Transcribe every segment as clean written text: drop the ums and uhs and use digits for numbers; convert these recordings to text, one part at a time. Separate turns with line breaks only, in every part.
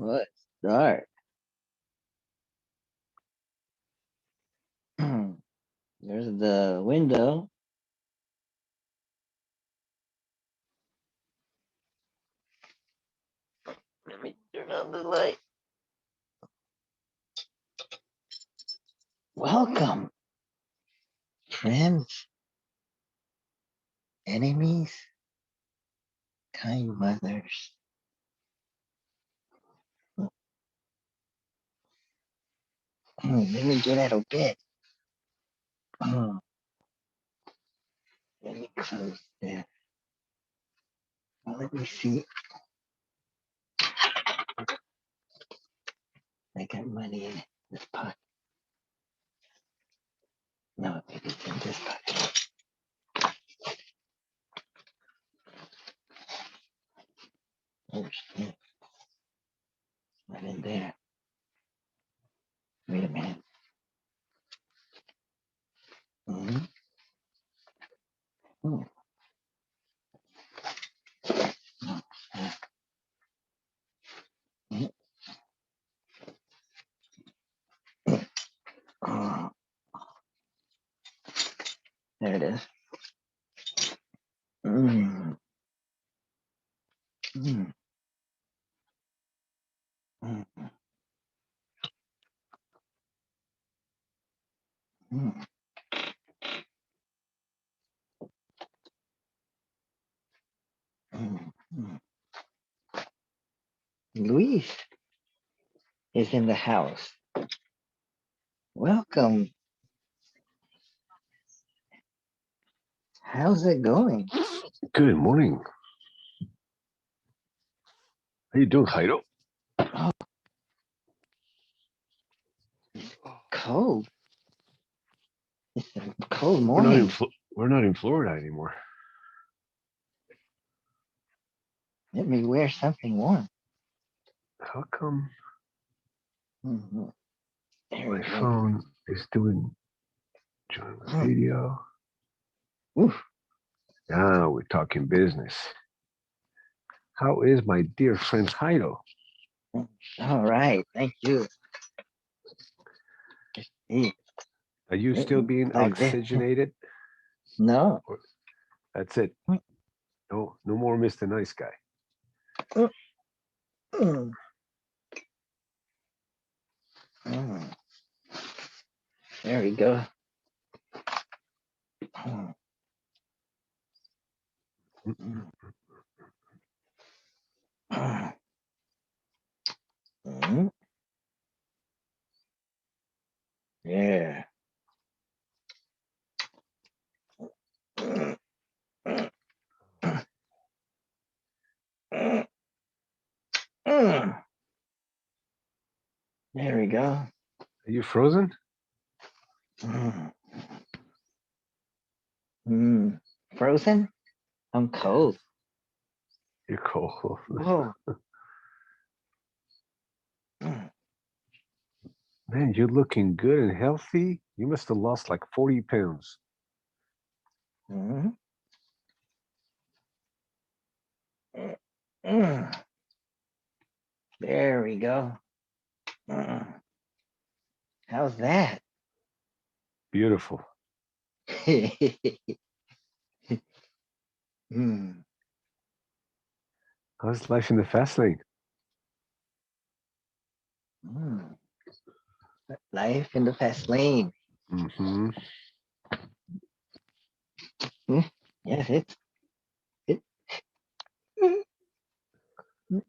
Let's start. There's the window. Let me turn on the light. Welcome, friends, enemies, kind mothers. Let me get out of bed. Let me close that. Let me see. I got money in this pocket. No, maybe it's in this pocket. Oh shit. Not in there. Wait a minute. Mm-hmm. Oh. Oh. There it is. Mm. Mm. Mm. Mm. Mm. Luis is in the house. Welcome. How's it going?
Good morning. How you doing, Jairo?
Oh, cold. It's a cold morning.
We're not in Florida anymore.
Let me wear something warm.
How come
Mm-hmm.
my phone is doing join the video?
Oof.
Now we're talking business. How is my dear friend Jairo?
All right. Thank you.
Are you still being oxygenated?
No.
That's it. No more Mr. Nice Guy.
There we go. Yeah. There we go.
Are you frozen?
Frozen? I'm cold.
You're cold.
Oh.
Man, you're looking good and healthy. You must have lost like 40 pounds.
There we go. How's that?
Beautiful. How's life in the fast lane?
Life in the fast lane.
Mm-hmm.
Yes,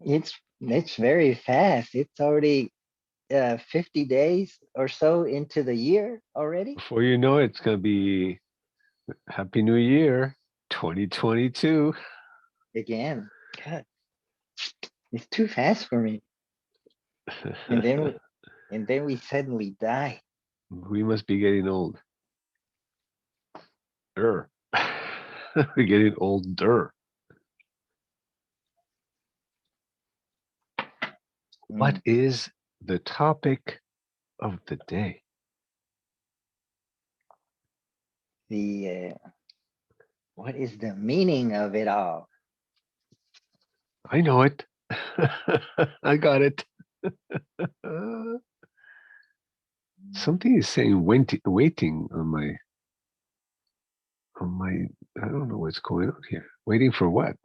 it's very fast. It's already 50 days or so into the year already.
Before you know it, it's going to be Happy New Year 2022.
Again. God, it's too fast for me. And then we suddenly die.
We must be getting old. We're getting older. What is the topic of the day?
What is the meaning of it all?
I know it. I got it. Uh, something is saying waiting on my. I don't know what's going on here. Waiting for what?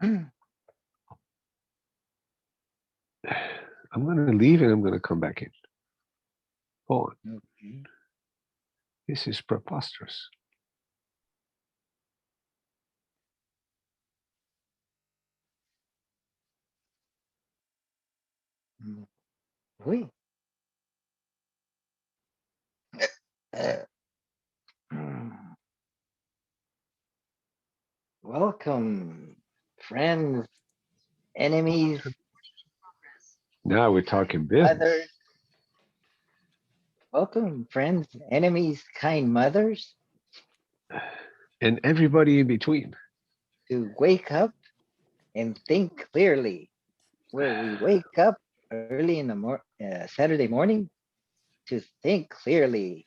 I'm going to leave and I'm going to come back in. Hold on.
Okay.
This is preposterous.
Oui. Uh, welcome, friends, enemies,
Now we're talking business.
mothers. Welcome, friends, enemies, kind mothers,
And everybody in between.
to wake up and think clearly. Where we wake up early in the Saturday morning to think clearly,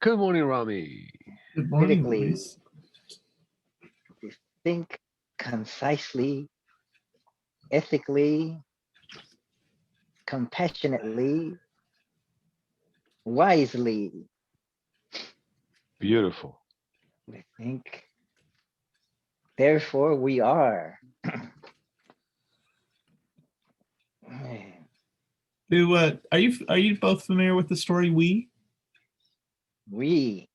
Good morning, Rami.
Good morning,
critically,
Luis.
to think concisely, ethically, compassionately, wisely.
Beautiful.
We think, therefore we are.
Are you both familiar with the story
We,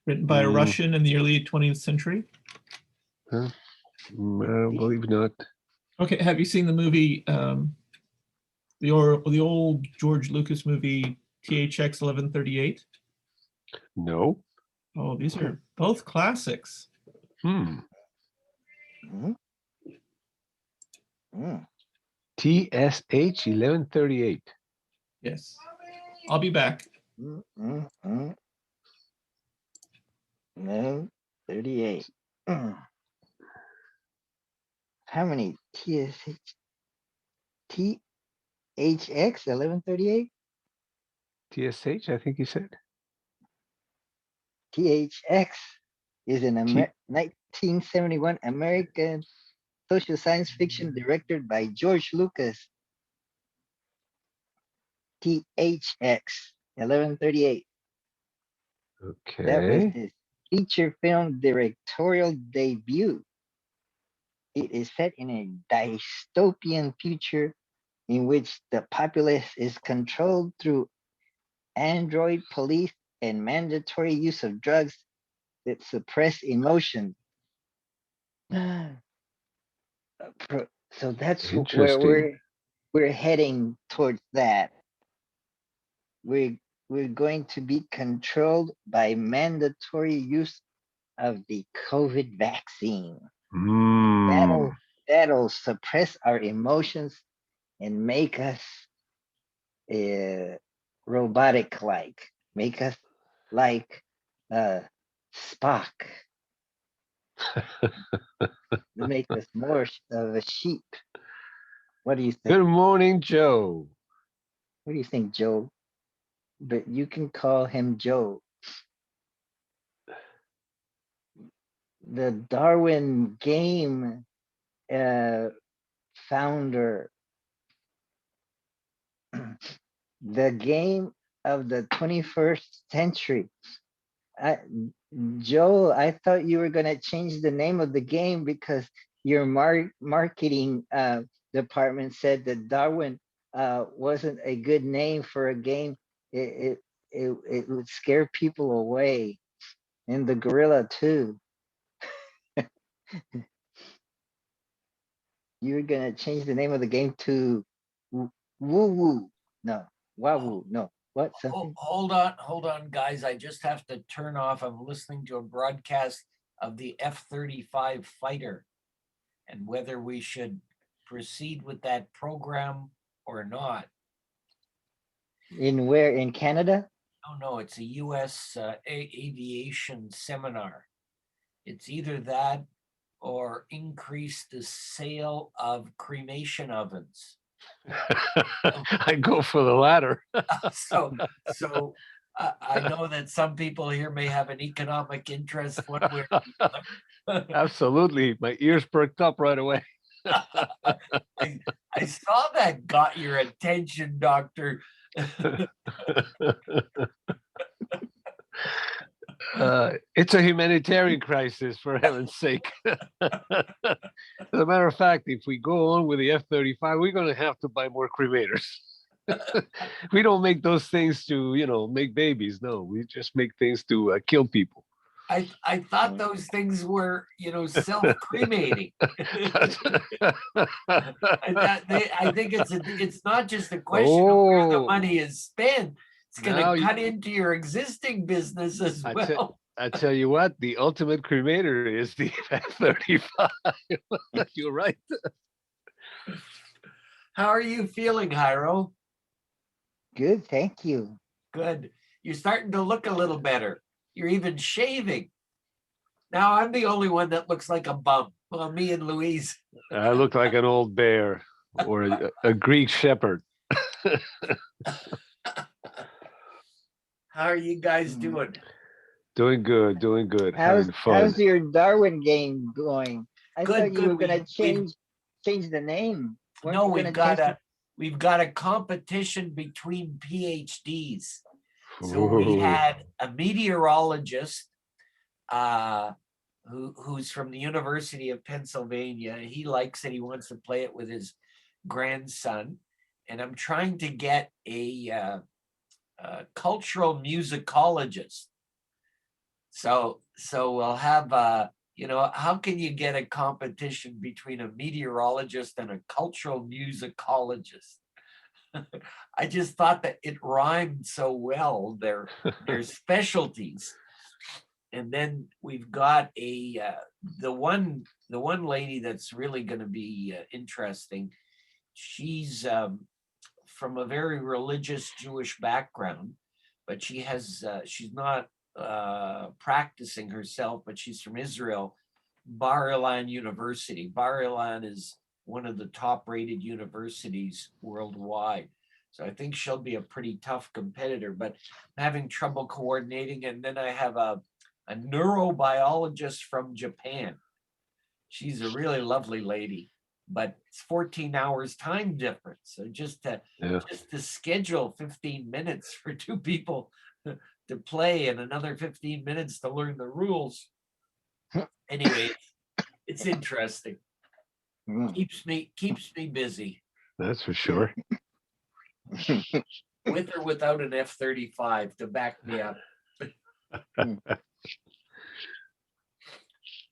written by a Russian in the early 20th century?
I don't believe not.
Okay, have you seen the movie, the old George Lucas movie THX 1138?
No.
Oh, these are both classics.
Hmm.
mm, mm,
TSH 1138.
Yes. I'll be back.
mm, mm, mm. No, 38. How many THX 1138?
TSH, I think you said.
THX is an
T
1971 American social science fiction directed by George Lucas. THX 1138. That was
Okay.
his feature film directorial debut. It is set in a dystopian future in which the populace is controlled through android police and mandatory use of drugs that suppress emotion. So that's where
Interesting.
we're heading towards that. We're we're going to be controlled by mandatory use of the COVID vaccine.
Hmm.
That'll suppress our emotions and make us robotic like, make us like uh, Spock, make us more of a sheep. What do you think?
Good morning, Joe.
What do you think, Joe? But you can call him Joe. The Darwin game founder, the game of the 21st century. I, Joe, I thought you were going to change the name of the game because your marketing department said that Darwin wasn't a good name for a game. It would scare people away, and the gorilla too. You were going to change the name of the game to Woo Woo. No, Wahoo. No, what? Something?
Hold on, guys. I just have to turn off. I'm listening to a broadcast of the F-35 fighter and whether we should proceed with that program or not.
In where? In Canada?
Oh, no, it's a U.S. aviation seminar. It's either that or increase the sale of cremation ovens.
I go for the latter.
So I know that some people here may have an economic interest one way or the other.
Absolutely. My ears perked up right away.
I saw that got your attention, Doctor.
It's a humanitarian crisis, for heaven's sake. As a matter of fact, if we go on with the F-35, we're going to have to buy more cremators. We don't make those things to, make babies. No, we just make things to kill people.
I thought those things were, self-cremating. I think it's not just a question of where the money is spent. It's going to cut into your existing business as well.
I tell you what, the ultimate cremator is the F-35. You're right.
How are you feeling, Jairo?
Good, thank you.
Good. You're starting to look a little better. You're even shaving. Now I'm the only one that looks like a bum. Well, me and Louise.
I look like an old bear or a Greek shepherd.
How are you guys doing?
Doing good, doing good.
How's
Having fun.
your Darwin game going? I
Good,
thought you
good.
were gonna change the name. Weren't
No,
you
we've
gonna change
got a competition between PhDs. So we had a meteorologist who's from the University of Pennsylvania. He likes it. He wants to play it with his grandson. And I'm trying to get a cultural musicologist. So we'll have, how can you get a competition between a meteorologist and a cultural musicologist? I just thought that it rhymed so well, their specialties. And then we've got the one lady that's really going to be interesting. She's from a very religious Jewish background, but she's not practicing herself, but she's from Israel, Bar-Ilan University. Bar-Ilan is one of the top-rated universities worldwide. So I think she'll be a pretty tough competitor, but I'm having trouble coordinating. And then I have a neurobiologist from Japan. She's a really lovely lady, but it's 14 hours time difference. So just to schedule 15 minutes for two people to play and another 15 minutes to learn the rules. Anyway, it's interesting. Keeps me busy.
That's for sure.
With or without an F-35 to back me up.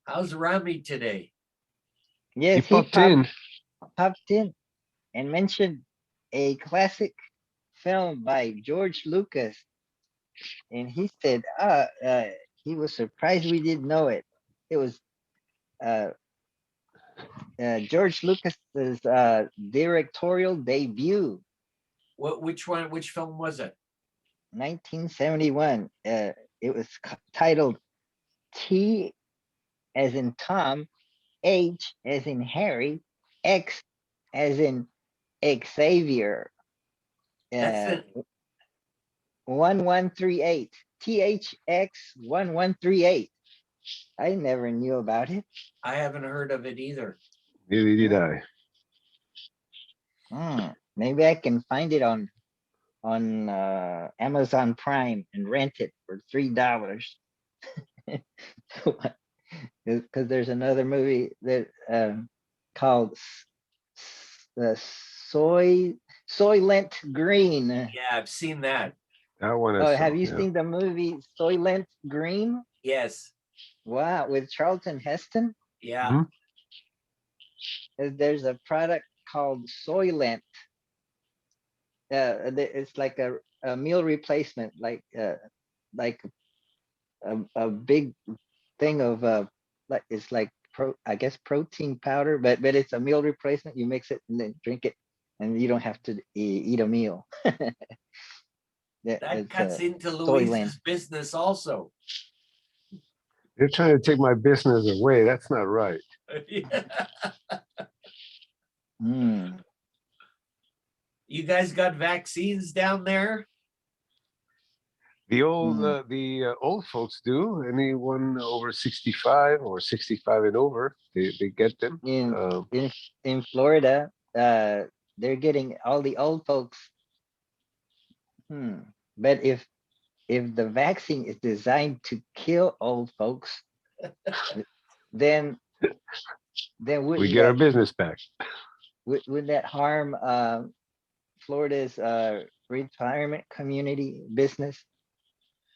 How's Rami today?
Yes,
he popped in
and mentioned a classic film by George Lucas. And he said he was surprised we didn't know it. It was George Lucas's directorial debut.
Which film was it?
1971. It was titled T as in Tom, H as in Harry, X as in Xavier. 1138. THX 1138. I never knew about it.
I haven't heard of it either.
Neither did I.
Maybe I can find it on Amazon Prime and rent it for $3. Because there's another movie that called Soylent Green.
Yeah, I've seen that.
That one.
Have you seen the movie Soylent Green?
Yes.
Wow, with Charlton Heston.
Yeah.
There's a product called Soylent. It's like a meal replacement, like a big thing of it's like protein powder, but it's a meal replacement. You mix it and then drink it, and you don't have to eat a meal.
That cuts into Luis's business also.
You're trying to take my business away. That's not right.
You guys got vaccines down there?
The old
Mm.
old folks do. Anyone over 65 or 65 and over, they get them.
In
Um,
in in Florida, they're getting all the old folks. Hmm. But if the vaccine is designed to kill old folks, then then
we
wouldn't
get our
that
business back.
wouldn't that harm Florida's retirement community business?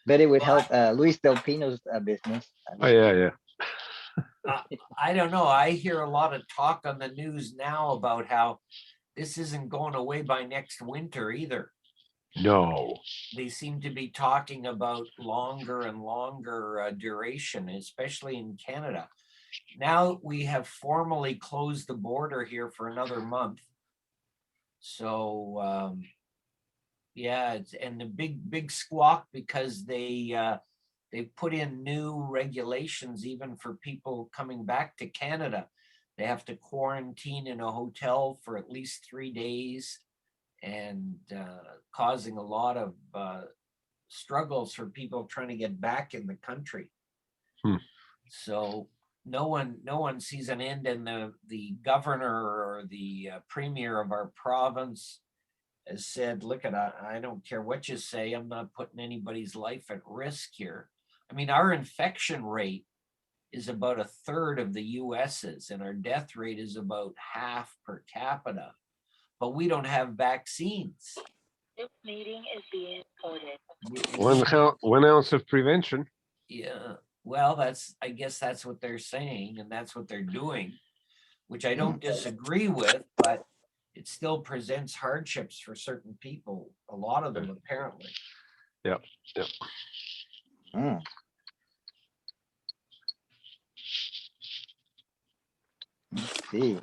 But it would
Well,
help Luis Del Pino's business. I
Oh
mean,
yeah, yeah.
I don't know. I hear a lot of talk on the news now about how this isn't going away by next winter either.
No.
They seem to be talking about longer and longer duration, especially in Canada. Now we have formally closed the border here for another month. So yeah, and the big squawk because they put in new regulations even for people coming back to Canada. They have to quarantine in a hotel for at least 3 days, and causing a lot of struggles for people trying to get back in the country. So no one sees an end, and the governor or the premier of our province has said, look, I don't care what you say, I'm not putting anybody's life at risk here. I mean, our infection rate is about a third of the US's, and our death rate is about half per capita, but we don't have vaccines.
This meeting is being recorded.
One ounce of prevention.
Yeah, well, I guess that's what they're saying, and that's what they're doing, which I don't disagree with, but it still presents hardships for certain people, a lot of them apparently.
Yep. Yep.
mm. Let's see.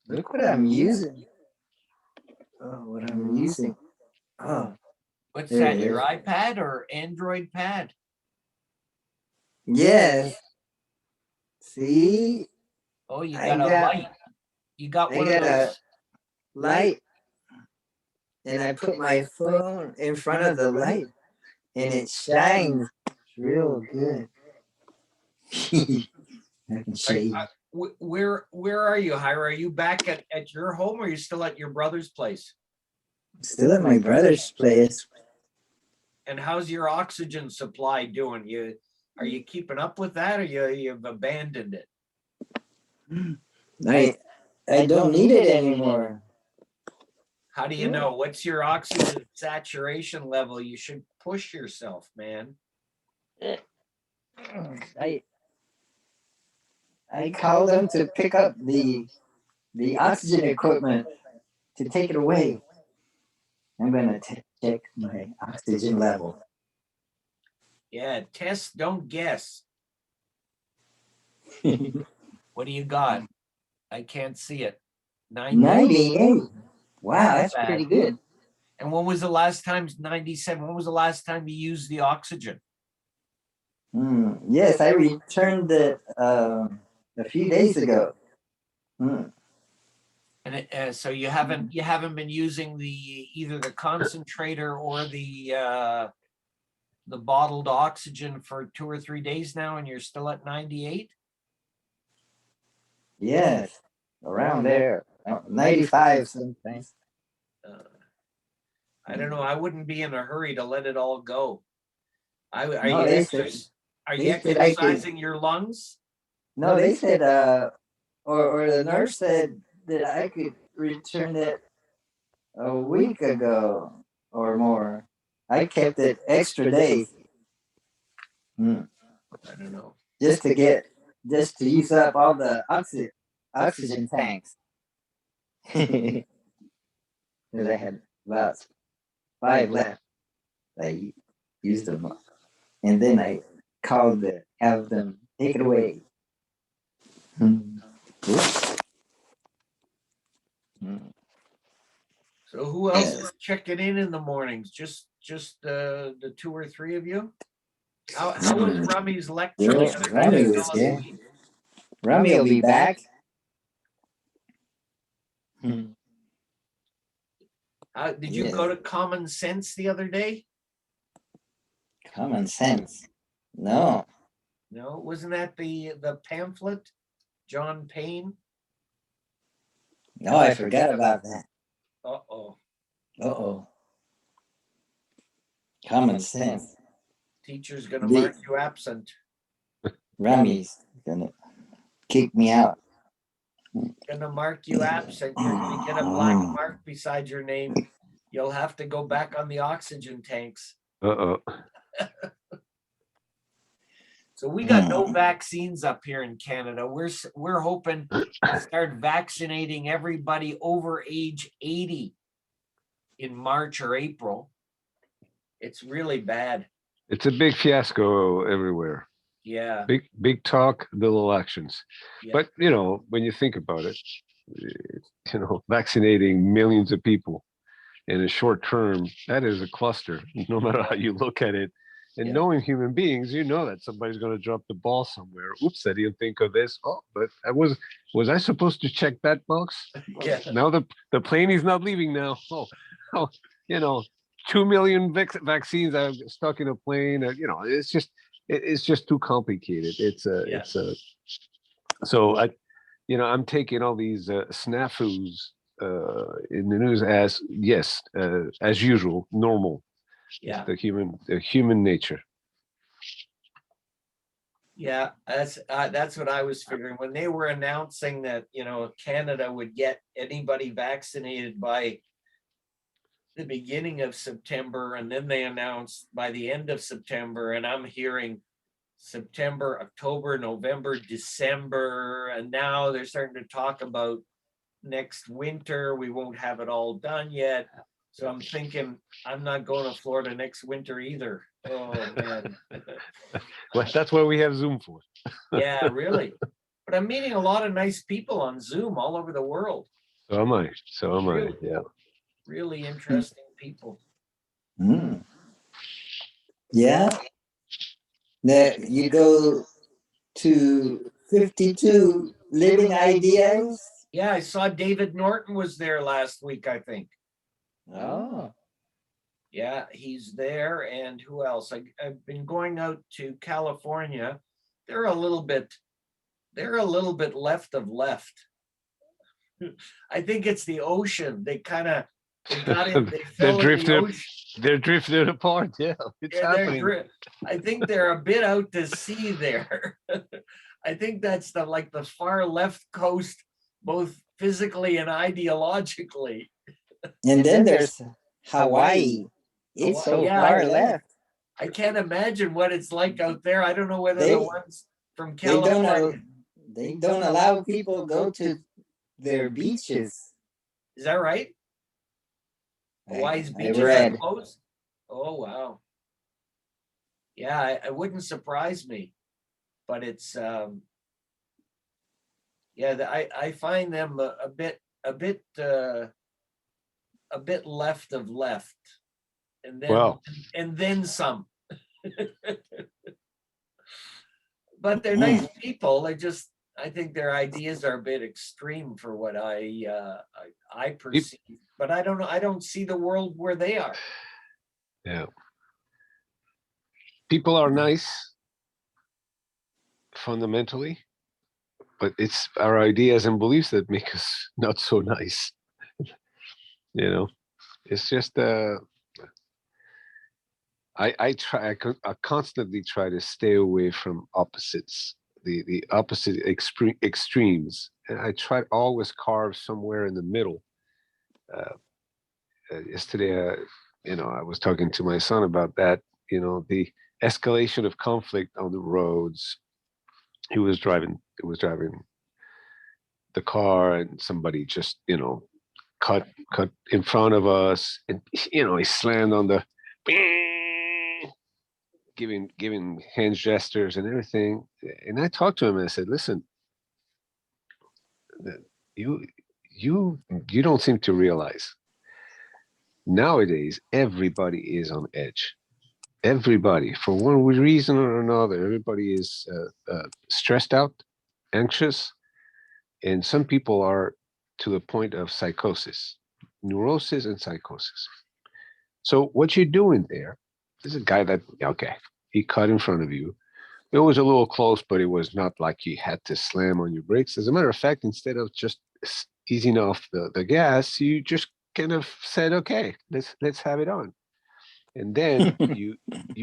Look what I'm using. Oh, what I'm using. Oh,
What's
There
that,
it
your
is.
iPad or Android pad?
yes. See,
Oh, you
I
got a
got
light. You got
I
one of
got a
those.
light, and I put my phone in front of the light, and it shines real good. I can show you.
Where are you, Hira? Are you back at your home, or are you still at your brother's place?
Still at my brother's place.
And how's your oxygen supply doing? Are you keeping up with that, or you've abandoned it?
I don't need it anymore.
How do you know? What's your oxygen saturation level? You should push yourself, man.
I called them to pick up the oxygen equipment to take it away. I'm gonna check my oxygen level.
Yeah, test, don't guess. What do you got? I can't see it.
98. Wow, that's
Bad.
pretty good.
And when was the last time? 97. When was the last time you used the oxygen?
Yes, I returned it a few days ago.
And so you haven't been using either the concentrator or the bottled oxygen for 2 or 3 days now, and you're still at 98?
Yes, around there. 95 sometimes.
I don't know. I wouldn't be in a hurry to let it all go. Are
No,
you
they said-
exercising your lungs?
No, they said, or the nurse said that I could return it a week ago or more. I kept it extra days.
I don't know.
Just to use up all the oxygen tanks. Because I had about 5 left. I used them up. And then I called to have them take it away.
So who else is checking in the mornings? Just the 2 or 3 of you? How was Rami's lecture?
Yeah, Rami was there. Rami will be back.
Did you go to Common Sense the other day?
Common sense. No.
No, wasn't that the pamphlet, John Payne?
No, I forgot about that.
Uh-oh.
Uh-oh. Common sense.
Teacher's gonna
The-
mark you absent.
Rami's gonna kick me out.
Gonna mark you absent. You're gonna get a black mark beside your name. You'll have to go back on the oxygen tanks.
Uh-oh.
So we got no vaccines up here in Canada. We're hoping to start vaccinating everybody over age 80 in March or April. It's really bad.
It's a big fiasco everywhere.
Yeah.
Big talk, little actions.
Yeah.
But, you know, when you think about it, you know, vaccinating millions of people in a short term, that is a cluster, no matter how you look at it. And
Yeah.
knowing human beings, you know that somebody's going to drop the ball somewhere. Oops, I didn't think of this. Oh, but was I supposed to check that box?
Yeah.
Now the plane is not leaving now. Oh, you know, 2 million vaccines are stuck in a plane. You know, it's just too complicated.
Yeah.
So I'm taking all these snafus in the news as yes, as usual, normal.
Yeah.
It's the human nature.
Yeah, that's what I was figuring when they were announcing that, you know, Canada would get anybody vaccinated by the beginning of September, and then they announced by the end of September, and I'm hearing September, October, November, December, and now they're starting to talk about next winter. We won't have it all done yet. So I'm thinking I'm not going to Florida next winter either. Oh man.
Well, that's what we have Zoom for.
Yeah, really. But I'm meeting a lot of nice people on Zoom all over the world.
So am I.
Really?
Yeah.
Really interesting people.
Mm. Yeah. That you go to 52 Living Ideas.
Yeah, I saw David Norton was there last week, I think.
Oh.
Yeah, he's there. And who else? I've been going out to California. They're a little bit left of left. I think it's the ocean. They got in, they fell in the ocean.
They're drifted apart. Yeah, it's happening.
I think they're a bit out to sea there. I think that's the far left coast, both physically and ideologically.
And then there's Hawaii. It's so far left.
I can't imagine what it's like out there. I don't know whether the ones from California.
They don't allow people go to their beaches.
Is that right? Hawaii's beaches are closed? Oh, wow. Yeah, it wouldn't surprise me. But it's, I find them a bit left of left. And then some. But they're nice people. I think their ideas are a bit extreme for what I perceive. But I don't know. I don't see the world where they are.
Yeah. People are nice fundamentally, but it's our ideas and beliefs that make us not so nice. You know, it's just I constantly try to stay away from opposites, the opposite extremes, and I try to always carve somewhere in the middle. Yesterday, I was talking to my son about that. You know, the escalation of conflict on the roads. He was driving the car, and somebody just cut in front of us, and he slammed on the giving hand gestures and everything. And I talked to him and I said, listen, you don't seem to realize nowadays everybody is on edge. Everybody, for one reason or another, everybody is stressed out, anxious, and some people are to the point of psychosis, neurosis and psychosis. So what you're doing there There's a guy that, okay, he cut in front of you. It was a little close, but it was not like you had to slam on your brakes. As a matter of fact, instead of just easing off the gas, you just kind of said, okay, let's have it on. And then you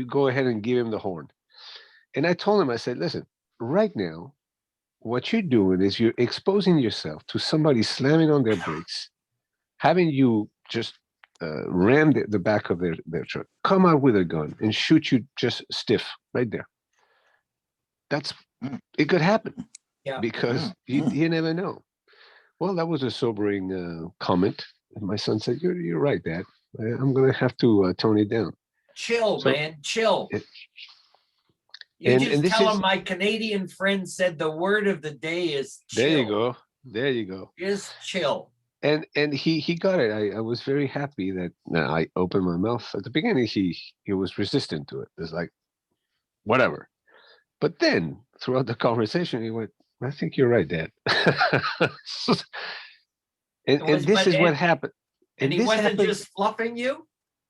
go ahead and give him the horn. And I told him, I said, listen, right now, what you're doing is you're exposing yourself to somebody slamming on their brakes, having you just ram the back of their truck, come out with a gun and shoot you just stiff right there. That's it could happen because you never know. Well, that was a sobering comment. And my son said, "You're right, Dad. I'm gonna have to tone it down."
Chill, man, chill. You
and
just
this
tell
is
him my Canadian friend said the word of the day is chill.
there you go. There you go.
Just chill.
And he got it. I was very happy that I opened my mouth at the beginning. He was resistant to it. It's like whatever. But then throughout the conversation, he went, "I think you're right, Dad." and this is what happened.
And he wasn't just fluffing you.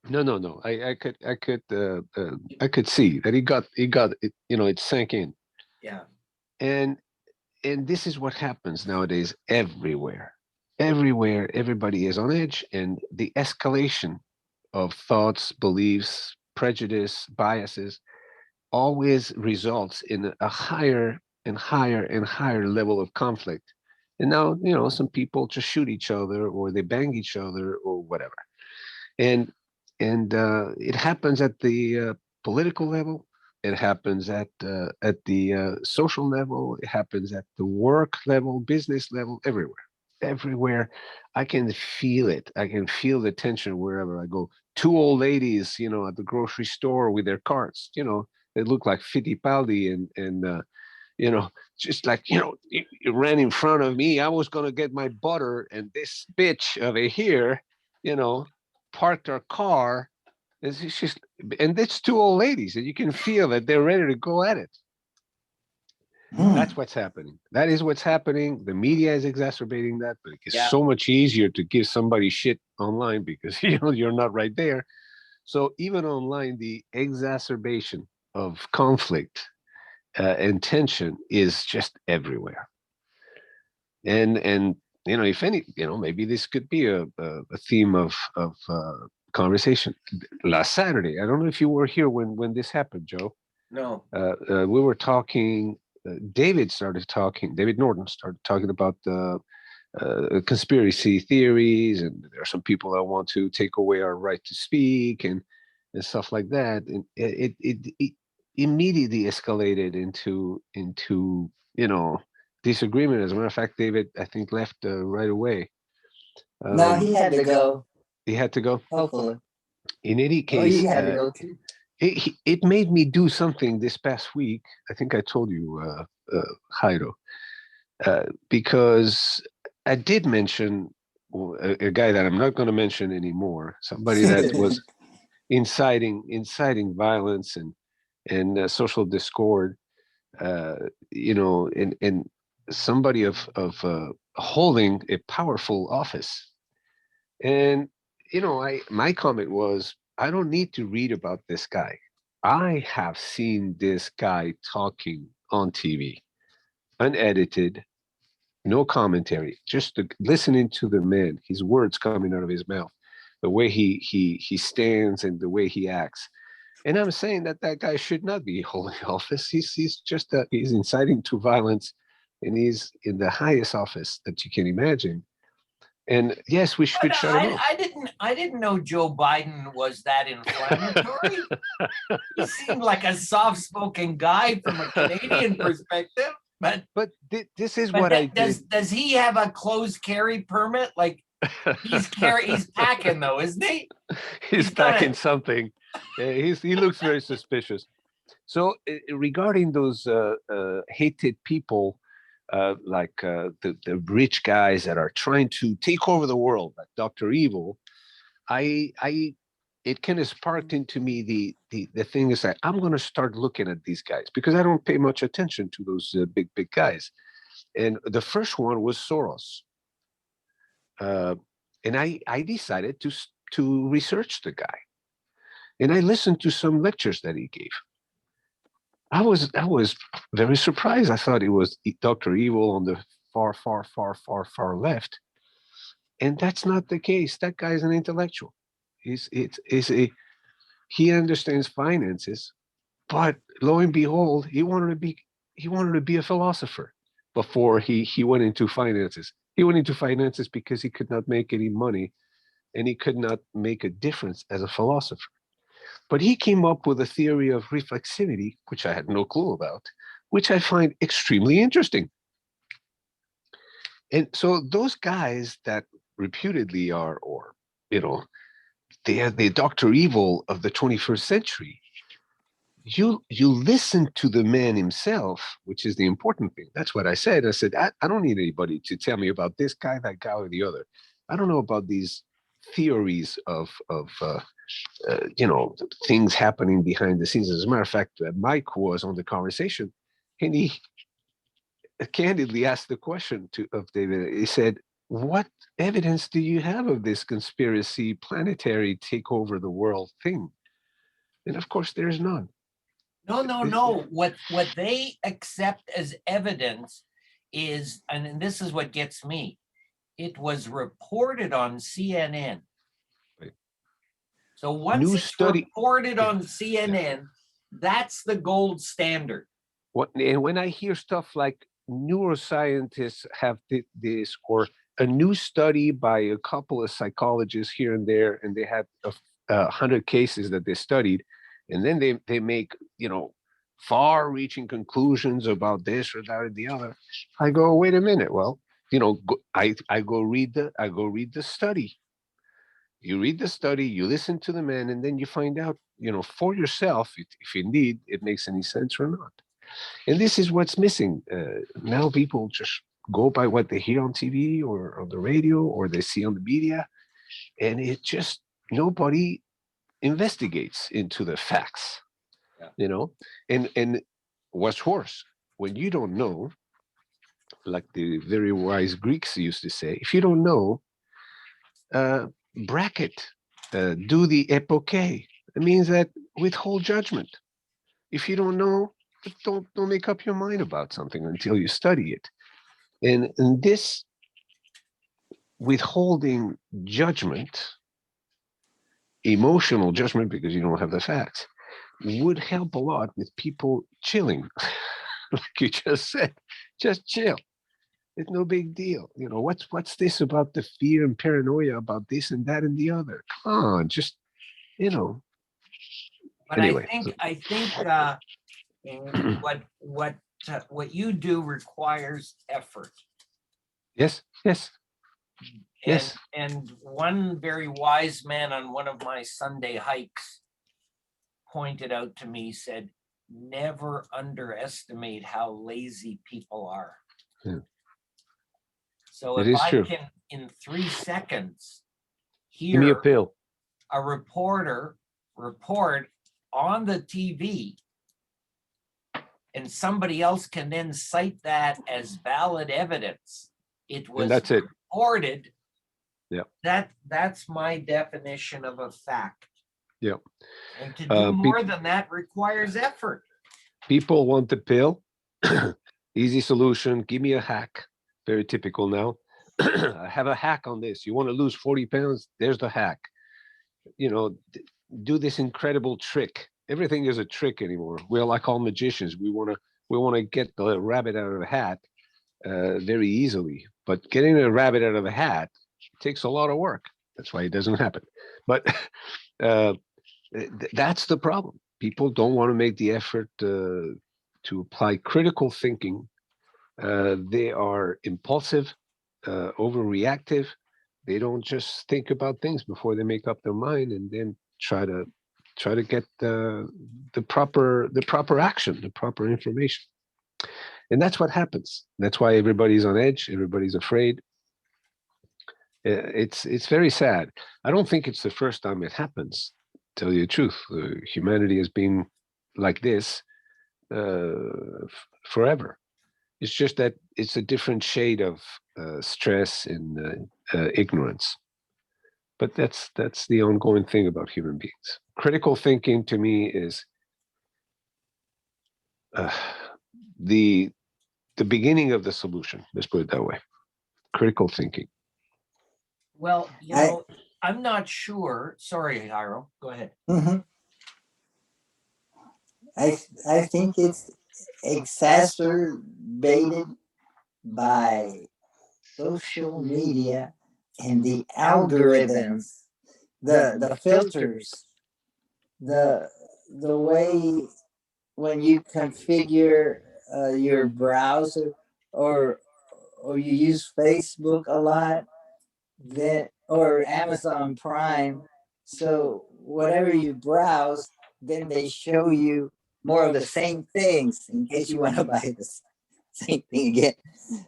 No. I could see that he got it. It sank in.
Yeah.
And this is what happens nowadays everywhere. Everywhere, everybody is on edge, and the escalation of thoughts, beliefs, prejudice, biases always results in a higher and higher and higher level of conflict. And now, some people just shoot each other or they bang each other or whatever. And it happens at the political level. It happens at the social level. It happens at the work level, business level, everywhere. I can feel it. I can feel the tension wherever I go. Two old ladies, at the grocery store with their carts, they look like Fittipaldi and just like, you ran in front of me. I was going to get my butter, and this bitch over here, parked her car. It's just, and it's two old ladies, and you can feel that they're ready to go at it. That's what's happening. That is what's happening. The media is exacerbating that, but it's so much easier to give somebody shit online because you're not right there. So even online, the exacerbation of conflict and tension is just everywhere. And if any, maybe this could be a theme of conversation. Last Saturday, I don't know if you were here when this happened, Joe.
No.
We were talking. David Norton started talking about the conspiracy theories, and there are some people that want to take away our right to speak and stuff like that. And it immediately escalated into disagreement. As a matter of fact, David, I think, left right away.
No, he had to go.
He had to go.
Hopefully.
In any case,
he had to go too.
It made me do something this past week. I think I told you, Jairo, because I did mention a guy that I'm not going to mention anymore. Somebody that was inciting violence and social discord. And somebody of holding a powerful office. And my comment was, I don't need to read about this guy. I have seen this guy talking on TV, unedited, no commentary, just listening to the man, his words coming out of his mouth, the way he stands and the way he acts. And I'm saying that guy should not be holding office. He's just he's inciting to violence, and he's in the highest office that you can imagine. And yes, we should shut him up.
I didn't know Joe Biden was that inflammatory. He seemed like a soft-spoken guy from a Canadian perspective. But
this is what I did.
Does he have a closed carry permit? Like he's packing though, isn't he?
He's packing something. He looks very suspicious. So regarding those hated people. Like the rich guys that are trying to take over the world, like Dr. Evil, it kind of sparked into me the thing is that I'm going to start looking at these guys because I don't pay much attention to those big guys. And the first one was Soros, and I decided to research the guy, And I listened to some lectures that he gave. I was very surprised. I thought it was Dr. Evil on the far left. And that's not the case. That guy's an intellectual. He understands finances, but lo and behold, he wanted to be a philosopher before he went into finances. He went into finances because he could not make any money and he could not make a difference as a philosopher. But he came up with a theory of reflexivity, which I had no clue about, which I find extremely interesting. And so those guys that reputedly are, or, they are the Dr. Evil of the 21st century, you listen to the man himself, which is the important thing. That's what I said. I said, I don't need anybody to tell me about this guy, that guy, or the other. I don't know about these theories of things happening behind the scenes. As a matter of fact, Mike was on the conversation, and he candidly asked the question of David. He said, "What evidence do you have of this conspiracy, planetary take over the world thing?" And of course, there's none.
No. What they accept as evidence is, and this is what gets me, it was reported on CNN.
Right.
So once
New
it's
study
reported on CNN, that's the gold standard.
And when I hear stuff like neuroscientists have this, or a new study by a couple of psychologists here and there, and they had 100 cases that they studied, and then they make far-reaching conclusions about this or that or the other. I go, wait a minute. Well, I go read the study. You read the study, you listen to the man, and then you find out, for yourself if indeed it makes any sense or not. And this is what's missing. Now people just go by what they hear on TV or on the radio or they see on the media, and it just, nobody investigates into the facts. Yeah. And what's worse, when you don't know, like the very wise Greeks used to say, if you don't know, bracket, do the epoche. It means that withhold judgment. If you don't know, don't make up your mind about something until you study it. And this withholding judgment, emotional judgment, because you don't have the facts, would help a lot with people chilling. Like you just said, just chill. It's no big deal. What's this about the fear and paranoia about this and that and the other? Come on, just,
But
anyway.
I think what you do requires effort.
Yes.
And one very wise man on one of my Sunday hikes pointed out to me, said, never underestimate how lazy people are.
Yeah.
So
It
if
is
I
true.
can, in 3 seconds,
Give me a
hear
pill.
a reporter report on the TV, and somebody else can then cite that as valid evidence, it was
And that's it.
reported.
Yeah.
That's my definition of a fact.
Yeah.
And to do more than that requires effort.
People want the pill. Easy solution. Give me a hack. Very typical now. I have a hack on this. You want to lose 40 pounds? There's the hack. Do this incredible trick. Everything is a trick anymore. We're like all magicians. We want to get the rabbit out of a hat very easily. But getting a rabbit out of a hat takes a lot of work. That's why it doesn't happen. But that's the problem. People don't want to make the effort to apply critical thinking. They are impulsive, overreactive. They don't just think about things before they make up their mind, and then try to get the proper action, the proper information. And that's what happens. That's why everybody's on edge. Everybody's afraid. It's very sad. I don't think it's the first time it happens. To tell you the truth, humanity has been like this forever. It's just that it's a different shade of stress and ignorance. But that's the ongoing thing about human beings. critical thinking to me is the beginning of the solution. Let's put it that way. Critical thinking.
Well,
I-
I'm not sure. Sorry, Hiro, go ahead.
Mhm. I think it's exacerbated by social media and the algorithms, the filters, the way when you configure your browser or you use Facebook a lot, then or Amazon Prime. So whatever you browse, then they show you more of the same things in case you want to buy the same thing again.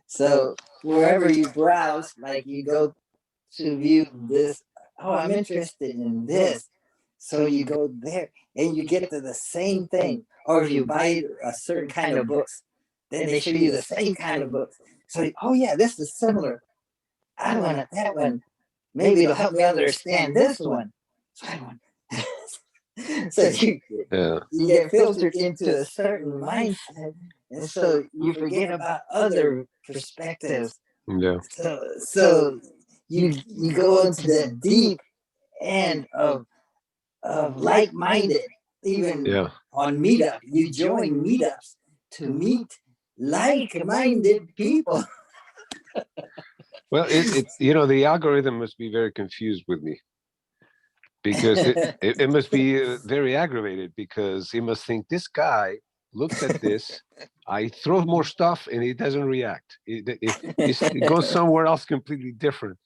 So wherever you browse, like you go to view this, oh, I'm interested in this. So you go there and you get to the same thing. Or if you buy a certain kind of books, then they show you the same kind of books. So, oh yeah, this is similar. I want that one. Maybe it'll help me understand this one. So I want. So you get filtered into a certain mindset, and so you forget about other perspectives.
Yeah.
So you go into the deep end of like-minded, even on meetup. You join meetups to meet like-minded people.
Well, the algorithm must be very confused with me, because it must be very aggravated, because it must think, this guy looked at this, I throw more stuff and it doesn't react. It goes somewhere else completely different.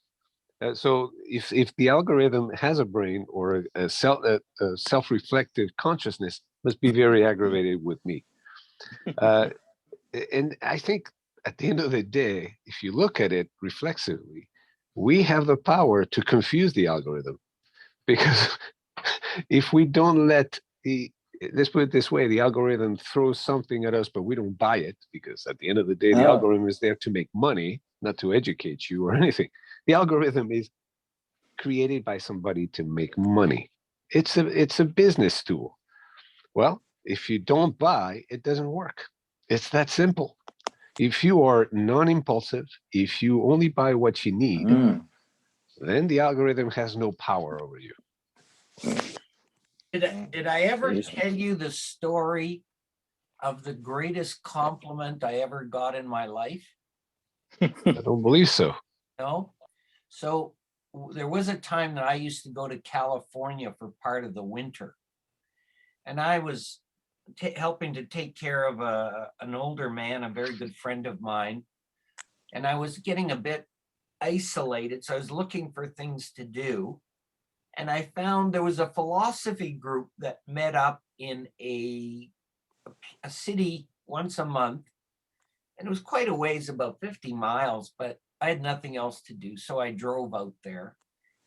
So if the algorithm has a brain or a self-reflective consciousness, must be very aggravated with me. And I think at the end of the day, if you look at it reflexively, we have the power to confuse the algorithm, because if we don't let let's put it this way, the algorithm throws something at us, but we don't buy it, because at the end of the day, the algorithm is there to make money, not to educate you or anything. The algorithm is created by somebody to make money. It's a business tool. Well, if you don't buy, it doesn't work. It's that simple. If you are non-impulsive, if you only buy what you need, then the algorithm has no power over you.
Did I ever tell you the story of the greatest compliment I ever got in my life?
I don't believe so.
No. So there was a time that I used to go to California for part of the winter, and I was helping to take care of an older man, a very good friend of mine, and I was getting a bit isolated, so I was looking for things to do. And I found there was a philosophy group that met up in a city once a month. And it was quite a ways, about 50 miles, but I had nothing else to do. So I drove out there.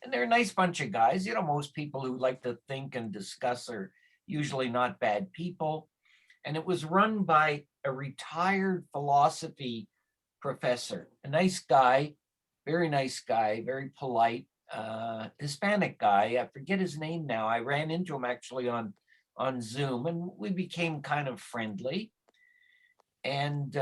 And they're a nice bunch of guys. Most people who like to think and discuss are usually not bad people. And it was run by a retired philosophy professor, a nice guy, very polite. Hispanic guy. I forget his name now. I ran into him actually on Zoom, and we became kind of friendly. And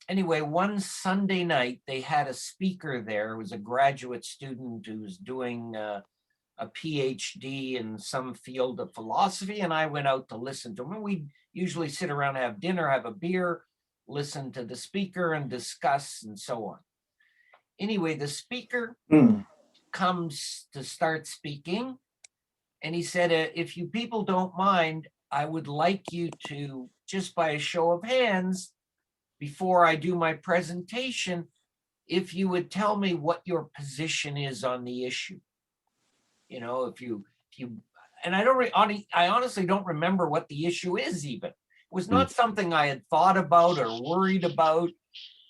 anyway, one Sunday night, they had a speaker there. It was a graduate student who was doing a PhD in some field of philosophy, and I went out to listen to him. And we usually sit around, have dinner, have a beer, listen to the speaker, and discuss, and so on. Anyway, the speaker comes to start speaking, and he said, if you people don't mind, I would like you to, just by a show of hands, before I do my presentation, if you would tell me what your position is on the issue. If you and I honestly don't remember what the issue is even. It was not something I had thought about or worried about.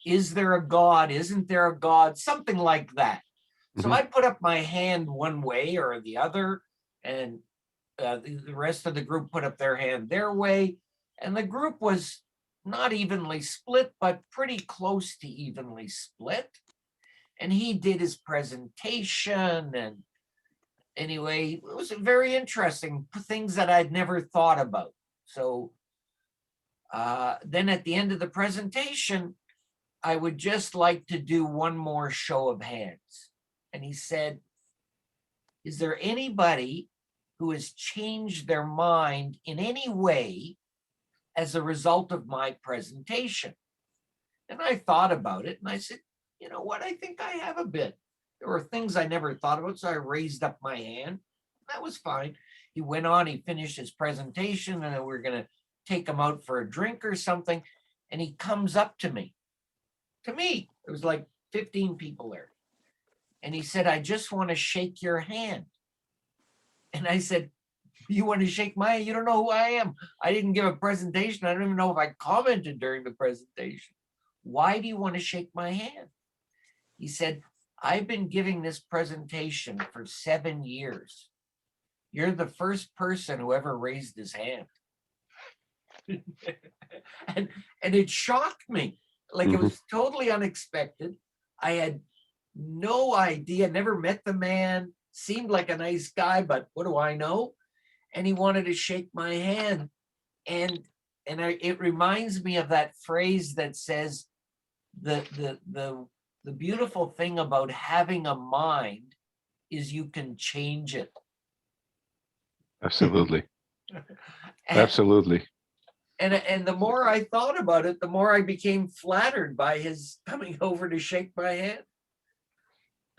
Is there a God? Isn't there a God? Something like that. So I put up my hand one way or the other, and the rest of the group put up their hand their way. And the group was not evenly split, but pretty close to evenly split. And he did his presentation, anyway, it was very interesting, things that I'd never thought about. So then at the end of the presentation, I would just like to do one more show of hands. And he said, is there anybody who has changed their mind in any way as a result of my presentation? And I thought about it and I said, you know what, I think I have a bit. There were things I never thought about, so I raised up my hand. That was fine. He went on, he finished his presentation, and we're going to take him out for a drink or something. And he comes up to me. There was like 15 people there. And he said, I just want to shake your hand. And I said, you want to shake my hand? You don't know who I am. I didn't give a presentation. I don't even know if I commented during the presentation. Why do you want to shake my hand? He said, I've been giving this presentation for 7 years. You're the first person who ever raised his hand. and it shocked me. Like, it was totally unexpected. I had no idea, never met the man, seemed like a nice guy, but what do I know? And he wanted to shake my hand. And it reminds me of that phrase that says, the beautiful thing about having a mind is you can change it.
Absolutely.
And,
Absolutely.
and the more I thought about it, the more I became flattered by his coming over to shake my hand.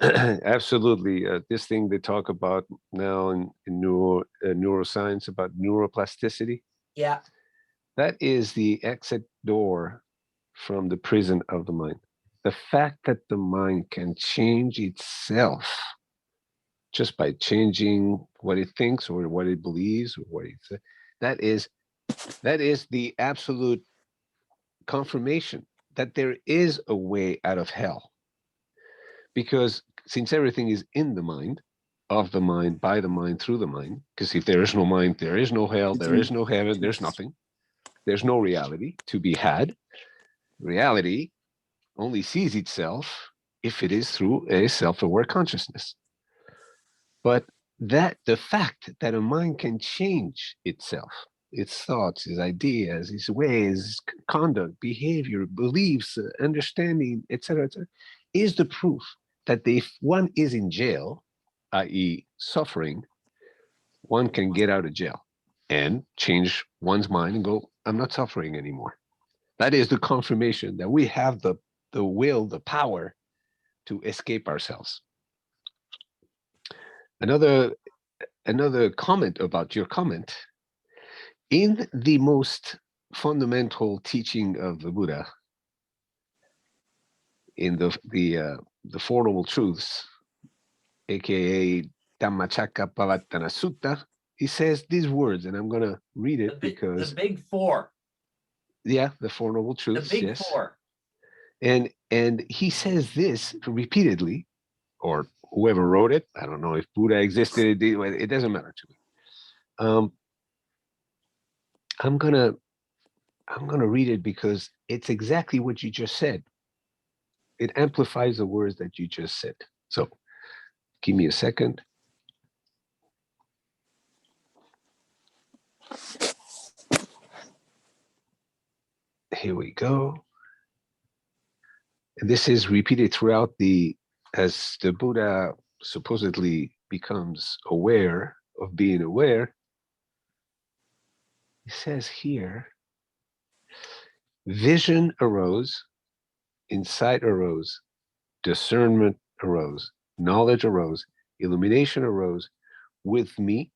Absolutely. This thing they talk about now in neuroscience about neuroplasticity.
Yeah.
That is the exit door from the prison of the mind. The fact that the mind can change itself just by changing what it thinks or what it believes or what it says, that is the absolute confirmation that there is a way out of hell. Because since everything is in the mind, of the mind, by the mind, through the mind, because if there is no mind, there is no hell, there is no heaven, there's nothing. There's no reality to be had. Reality only sees itself if it is through a self-aware consciousness. But the fact that a mind can change itself, its thoughts, its ideas, its ways, conduct, behavior, beliefs, understanding, etc., is the proof that if one is in jail, i.e. suffering, one can get out of jail and change one's mind and go, I'm not suffering anymore. That is the confirmation that we have the will, the power to escape ourselves. Another comment about your comment. In the most fundamental teaching of the Buddha, in the Four Noble Truths, aka Dhammacakkappavattana Sutta, he says these words, and I'm going to read it because
the big four.
Yeah, the Four Noble
The
Truths.
big
Yes.
four.
And he says this repeatedly, or whoever wrote it. I don't know if Buddha existed. It doesn't matter to me. I'm gonna read it because it's exactly what you just said. It amplifies the words that you just said. So give me a second. Here we go. And this is repeated throughout as the Buddha supposedly becomes aware of being aware. He says here, vision arose, insight arose, discernment arose, knowledge arose, illumination arose with me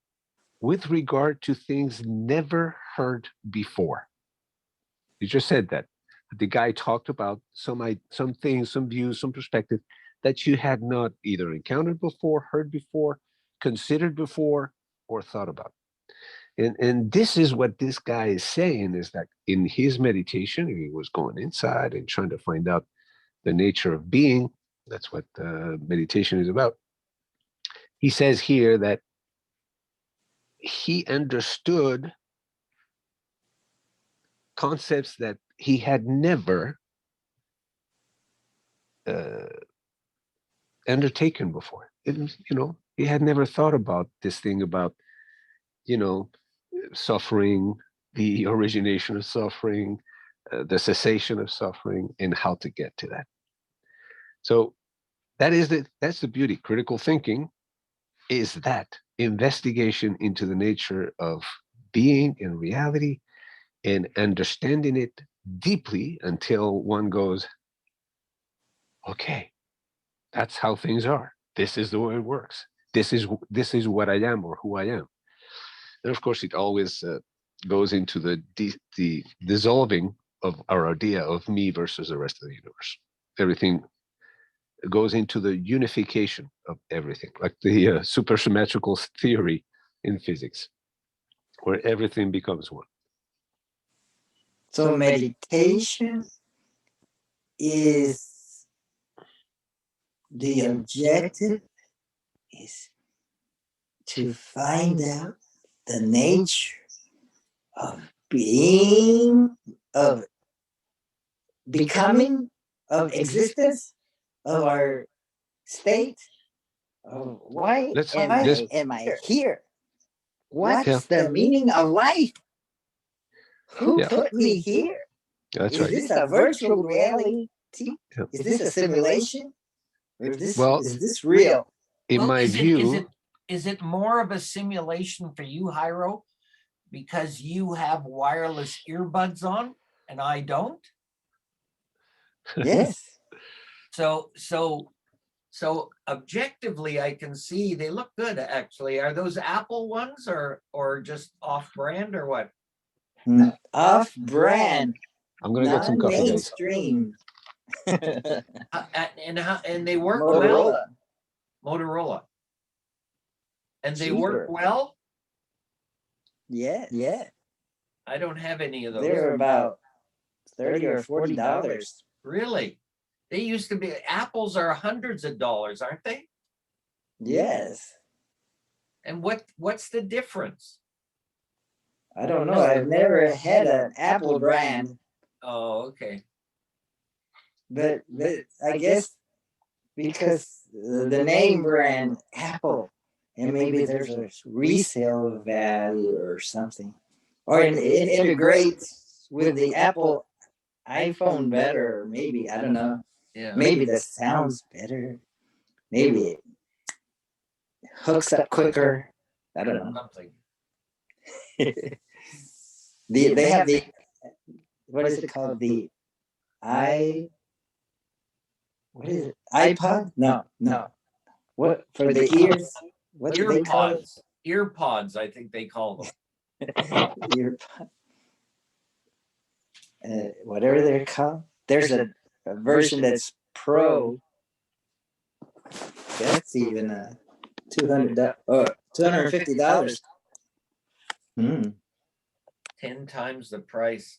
with regard to things never heard before. You just said that. The guy talked about some things, some views, some perspective that you had not either encountered before, heard before, considered before, or thought about. And this is what this guy is saying, is that in his meditation, he was going inside and trying to find out the nature of being. That's what meditation is about. He says here that he understood concepts that he had never undertaken before. It he had never thought about this thing about, you know, suffering, the origination of suffering, the cessation of suffering, and how to get to that. So that's the beauty. Critical thinking is that investigation into the nature of being and reality, and understanding it deeply until one goes, okay, that's how things are. This is the way it works. This is what I am, or who I am. And of course, it always goes into the dissolving of our idea of me versus the rest of the universe. Everything goes into the unification of everything, like the supersymmetrical theory in physics, where everything becomes one.
So meditation is the objective is to find out the nature of being, of becoming, of existence, of our state.
Why
Let's-
am
let's-
I
Am I here?
What's
Yeah.
the meaning of life? Who
Yeah.
put me here?
That's
Is
right.
this a virtual reality?
Yeah.
Is this a simulation? Or
Well,
is this real?
In
Well,
my
is
view,
is it more of a simulation for you, Jairo, because you have wireless earbuds on and I don't?
Yes.
So objectively, I can see they look good. Actually, are those Apple ones or just off brand or what?
Off brand,
I'm gonna get some
non
coffee, guys.
mainstream.
And they work well.
Motorola.
Motorola. And they work
Cheaper.
well.
Yeah. Yeah.
I don't have any of those.
They're about $30 or $40.
Really? They used to be, apples are hundreds of dollars, aren't they?
Yes.
And what's the difference?
I don't know. I've never had an Apple brand,
Oh, okay.
but I guess because the name brand Apple, and maybe there's a resale value or something, or it integrates with the Apple iPhone better. Maybe, I don't know.
Yeah.
Maybe the sound's better. Maybe it hooks up quicker. I don't know.
Something.
They have the, what is it called? The what is it? iPod? No. What for the ears? What do they call it?
Earpods, I think they call them.
Earpod. Whatever they're called. There's a version that's pro. That's even $250.
10 times the price.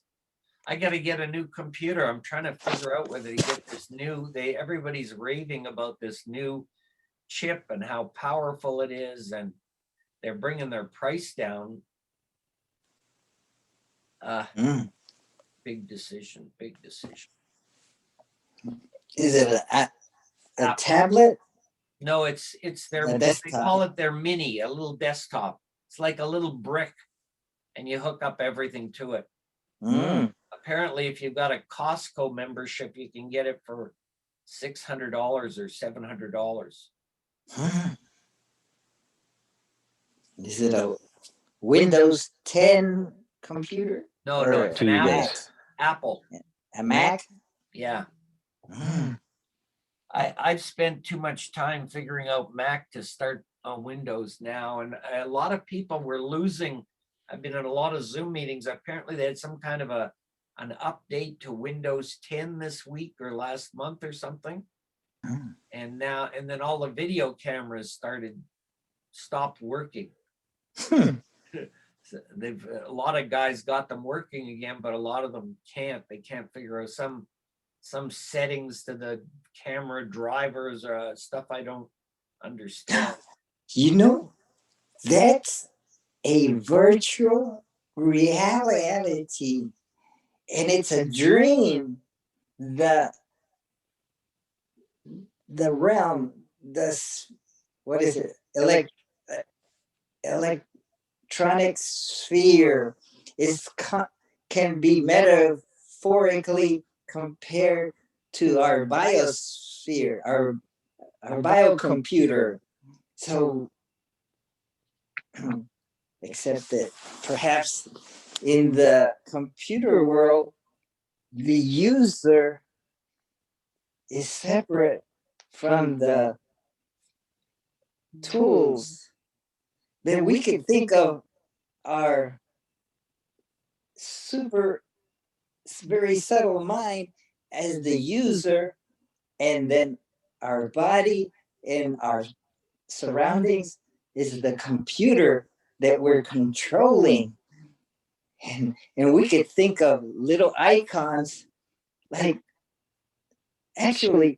I got to get a new computer. I'm trying to figure out whether to get this new. Everybody's raving about this new chip and how powerful it is, and they're bringing their price down. Big decision. Big decision.
Is it a tablet?
No, it's their.
A
They
desktop.
call it their mini, a little desktop. It's like a little brick, and you hook up everything to it. Apparently, if you've got a Costco membership, you can get it for $600 or $700.
Is it a Windows 10 computer?
No,
Or
it's
To
an
you
Apple.
guys.
Apple.
A Mac?
Yeah. I've spent too much time figuring out Mac to start on Windows now, and a lot of people were losing. I've been in a lot of Zoom meetings. Apparently, they had some kind of an update to Windows 10 this week or last month or something. And then all the video cameras stopped working. So a lot of guys got them working again, but a lot of them can't. They can't figure out some settings to the camera drivers or stuff I don't understand.
You know, that's a virtual reality, and it's a dream. The realm, what is it? electronic sphere can be metaphorically compared to our biosphere, our biocomputer. So, except that perhaps in the computer world, the user is separate from the tools. Then we could think of our very subtle mind as the user, and then our body and our surroundings is the computer that we're controlling. And we could think of little icons, like actually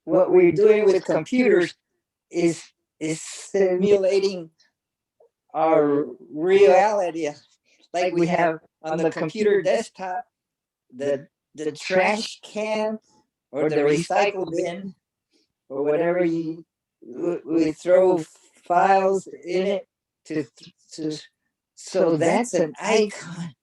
what we're doing with computers is simulating our reality. Like we have on the computer desktop the trash can or the recycle bin or whatever we throw files in it to so that's an icon.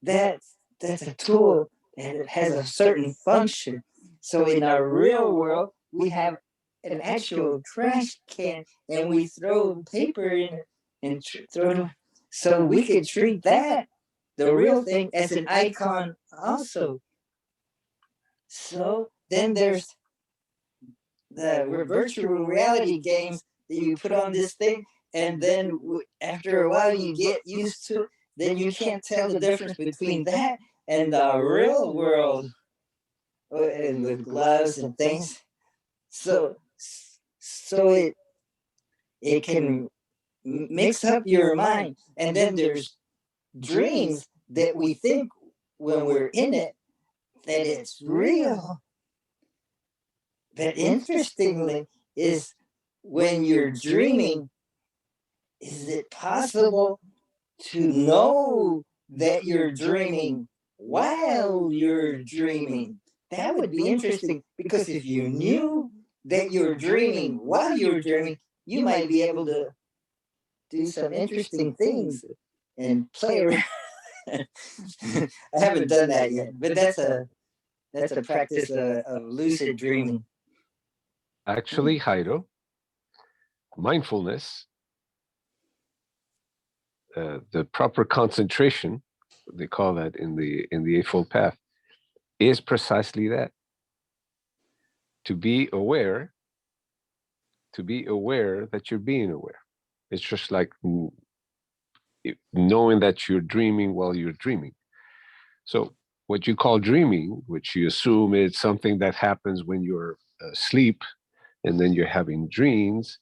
That's a tool and it has a certain function. So in our real world, we have an actual trash can and we throw paper in it and throw it. So we could treat that, the real thing, as an icon also. So then there's the virtual reality games that you put on this thing, and then after a while you get used to it, then you can't tell the difference between that and the real world, and with gloves and things. So it can mix up your mind. And then there's dreams that we think when we're in it that it's real. But interestingly, is when you're dreaming, is it possible to know that you're dreaming while you're dreaming? That would be interesting, because if you knew that you're dreaming while you're dreaming, you might be able to do some interesting things and play around. I haven't done that yet, but that's a practice of lucid dreaming.
Actually, Jairo, mindfulness, the proper concentration, they call that in the Eightfold Path, is precisely that. To be aware that you're being aware. It's just like knowing that you're dreaming while you're dreaming. So what you call dreaming, which you assume is something that happens when you're asleep and then you're having dreams,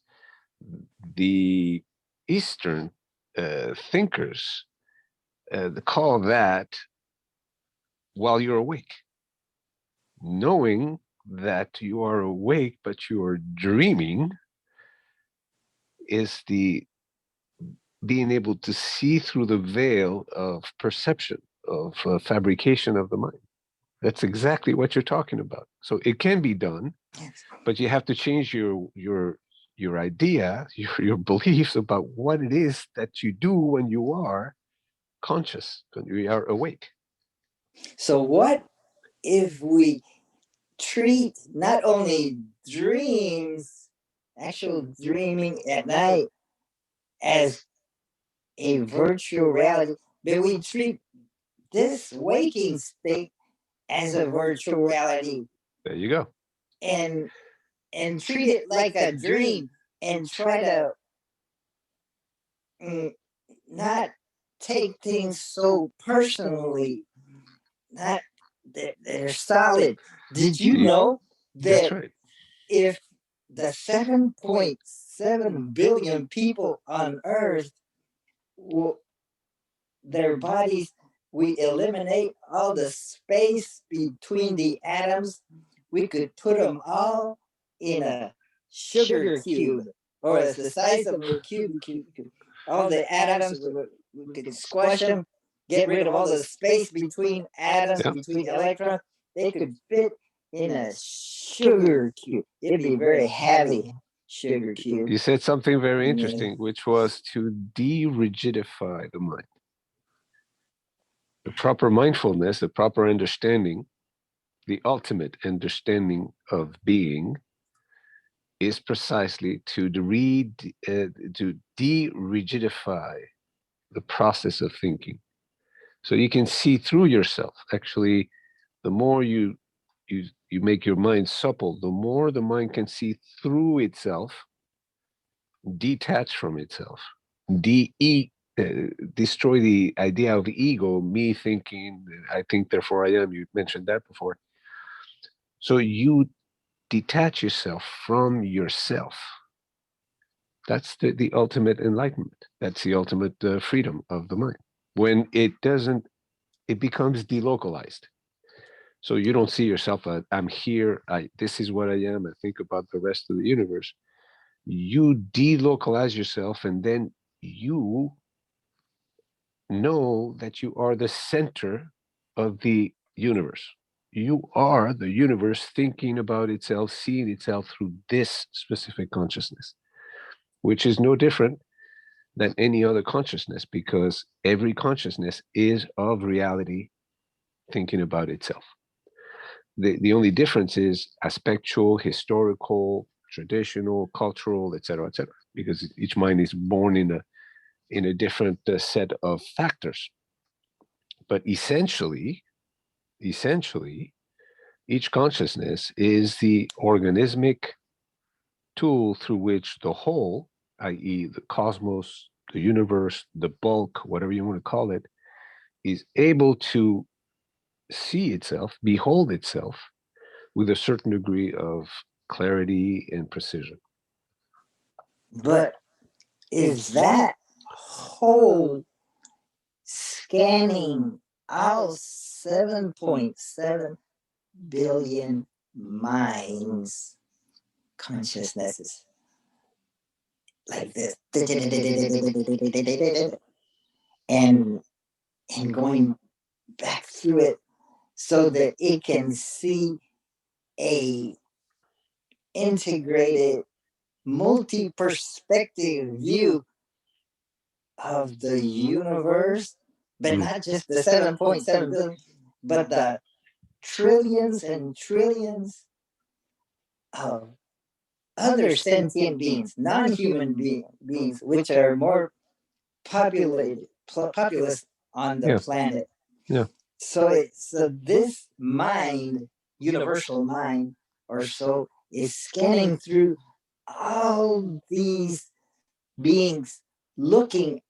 the Eastern thinkers call that while you're awake. Knowing that you are awake but you are dreaming is the being able to see through the veil of perception, of fabrication of the mind. That's exactly what you're talking about. So it can be done, but you have to change your idea, your beliefs about what it is that you do when you are conscious, when you are awake.
So what if we treat not only dreams, actual dreaming at night, as a virtual reality, but we treat this waking state as a virtual reality?
There you go.
And treat it like a dream, and try to not take things so personally, not that they're solid. Did you know that
right.
if the 7.7 billion people on Earth, their bodies, we eliminate all the space between the atoms, we could put them all in a sugar cube, or it's the size of a cube. All the atoms, we could squash them, get rid of all the space between atoms, between electrons. They could fit in a sugar cube. It'd be very heavy. sugar cube.
You said something very
Yeah.
interesting, which was to de-rigidify the mind. The proper mindfulness, the proper understanding, the ultimate understanding of being is precisely to de-rigidify the process of thinking. So you can see through yourself. Actually, the more you make your mind supple, the more the mind can see through itself, detach from itself, destroy the idea of ego, me thinking, I think, therefore I am. You mentioned that before. So you detach yourself from yourself. That's the ultimate enlightenment. That's the ultimate freedom of the mind. When it doesn't, it becomes delocalized. So you don't see yourself, I'm here, this is what I am, I think about the rest of the universe. You delocalize yourself, and then you know that you are the center of the universe. You are the universe thinking about itself, seeing itself through this specific consciousness, which is no different than any other consciousness, because every consciousness is of reality thinking about itself. The only difference is aspectual, historical, traditional, cultural, etc., because each mind is born in a different set of factors. But essentially, each consciousness is the organismic tool through which the whole, i.e., the cosmos, the universe, the bulk, whatever you want to call it, is able to see itself, behold itself, with a certain degree of clarity and precision.
But is that whole scanning all 7.7 billion minds, consciousnesses, like this, and going back through it so that it can see a integrated, multi-perspective view of the universe, but not just the 7.7 billion, but the trillions and trillions of other sentient beings, non-human beings, which are more populous on the planet.
Yeah.
So this mind, universal mind, or so, is scanning through all these beings, looking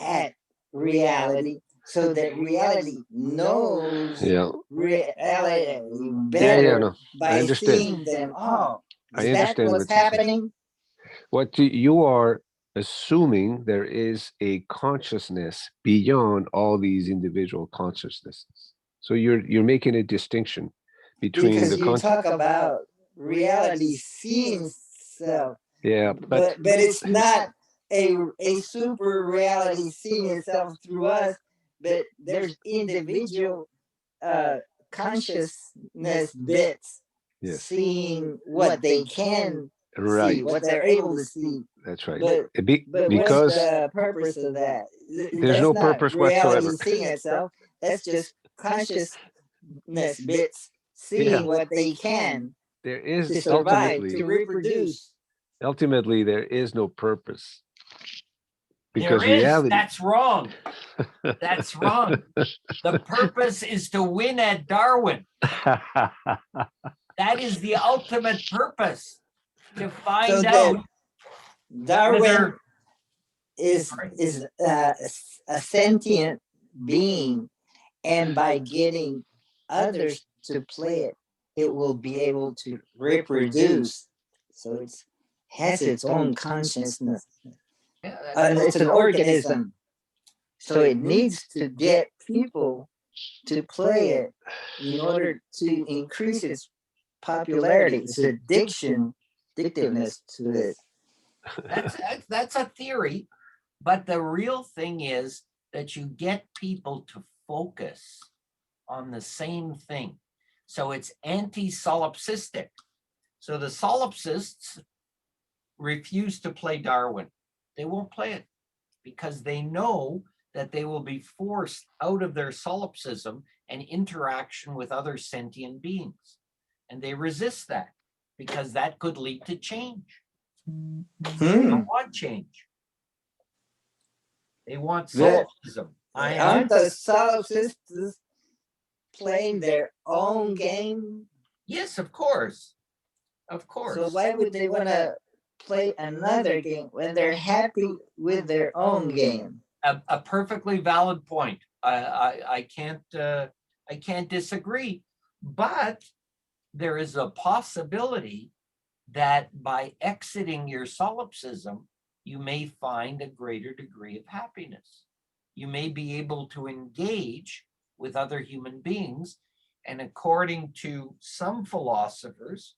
at reality, so that reality knows reality better by seeing them all.
I
Is that
understand
what's
what you're saying.
happening?
What you are assuming, there is a consciousness beyond all these individual consciousnesses. So you're making a distinction between
Because
the
you talk about reality seeing itself.
Yeah,
but it's not a super reality seeing itself through us, but there's individual consciousness bits seeing what they can see, what they're able to see.
That's right.
But
Because
what's the purpose of that?
there's no purpose whatsoever.
Seeing itself. That's just consciousness bits seeing what they can
There is
to survive, to reproduce.
Ultimately, there is no purpose. Because
there is.
reality.
That's wrong. That's wrong. The purpose is to win at Darwin. That is the ultimate purpose, to find out.
Darwin is a sentient being, and by getting others to play it, it will be able to reproduce. So it has its own consciousness. It's an organism. So it needs to get people to play it in order to increase its popularity, its addictiveness to it.
That's a theory, but the real thing is that you get people to focus on the same thing. So it's anti-solipsistic. So the solipsists refuse to play Darwin. They won't play it because they know that they will be forced out of their solipsism and interaction with other sentient beings. And they resist that because that could lead to change. They don't want change. They want solipsism.
Aren't the solipsists playing their own game?
Yes, of course. Of course.
So why would they want to play another game when they're happy with their own game?
A perfectly valid point. I can't disagree, but there is a possibility that by exiting your solipsism, you may find a greater degree of happiness. You may be able to engage with other human beings, and according to some philosophers,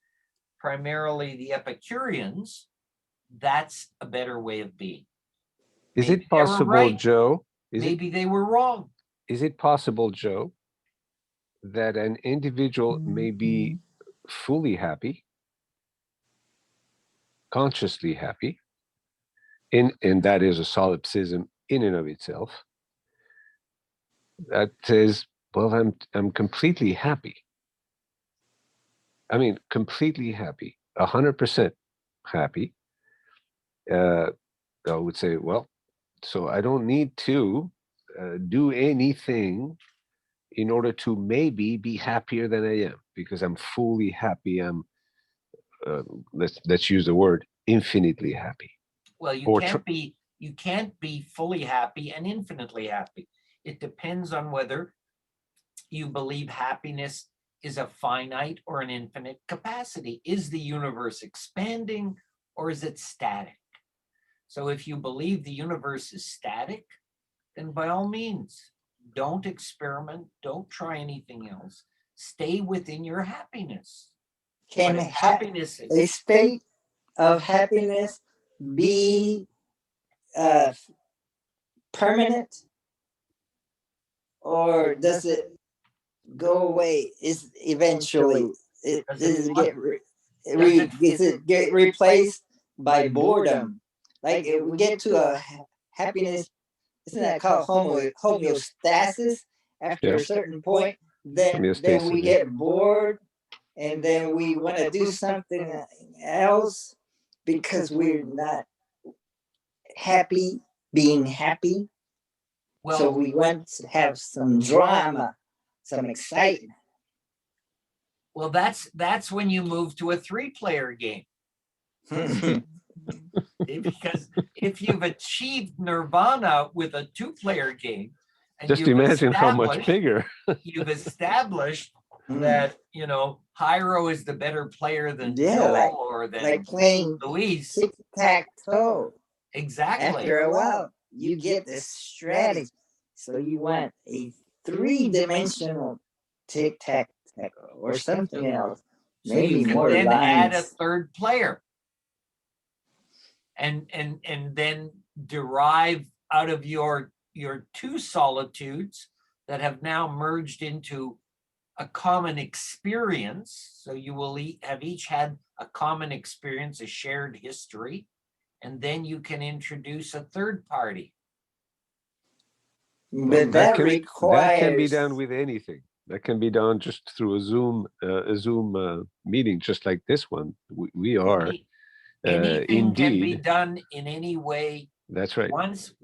primarily the Epicureans, that's a better way of being.
Is
Maybe
it
they were
possible,
right.
Joe?
Maybe they were wrong.
Is it possible, Joe, that an individual may be fully happy, consciously happy, and that is a solipsism in and of itself, that says, well, I'm completely happy. I mean, completely happy, 100% happy. I would say, well, so I don't need to do anything in order to maybe be happier than I am, because I'm fully happy. I'm let's use the word infinitely happy.
Well, you can't be fully happy and infinitely happy. It depends on whether you believe happiness is a finite or an infinite capacity. Is the universe expanding or is it static? So if you believe the universe is static, then by all means, don't experiment, don't try anything else. Stay within your happiness.
Can
happiness
a state of happiness be permanent, or does it go away? Is eventually does it get replaced by boredom? Like if we get to a happiness, isn't that called homeostasis? After a certain point, then we get bored, and then we want to do something else because we're not happy being happy.
Well,
so we want to have some drama, some excitement.
Well, that's when you move to a 3-player game. Because if you've achieved nirvana with a 2-player game, and
just imagine how much bigger.
You've established that, Hyro is the better player than Joel or than
like playing
Luis.
Tic-tac-toe.
Exactly.
After a while, you get this strategy. So you want a 3-dimensional tic-tac-toe or something else. Maybe
so
more
then
lines.
Add a 3rd player. And then derive out of your 2 solitudes that have now merged into a common experience. So you will have each had a common experience, a shared history, and then you can introduce a 3rd party.
But that
can be done with anything. That can be done just through a Zoom meeting, just like this one. We are.
Anything can be done in any way.
That's right.
Once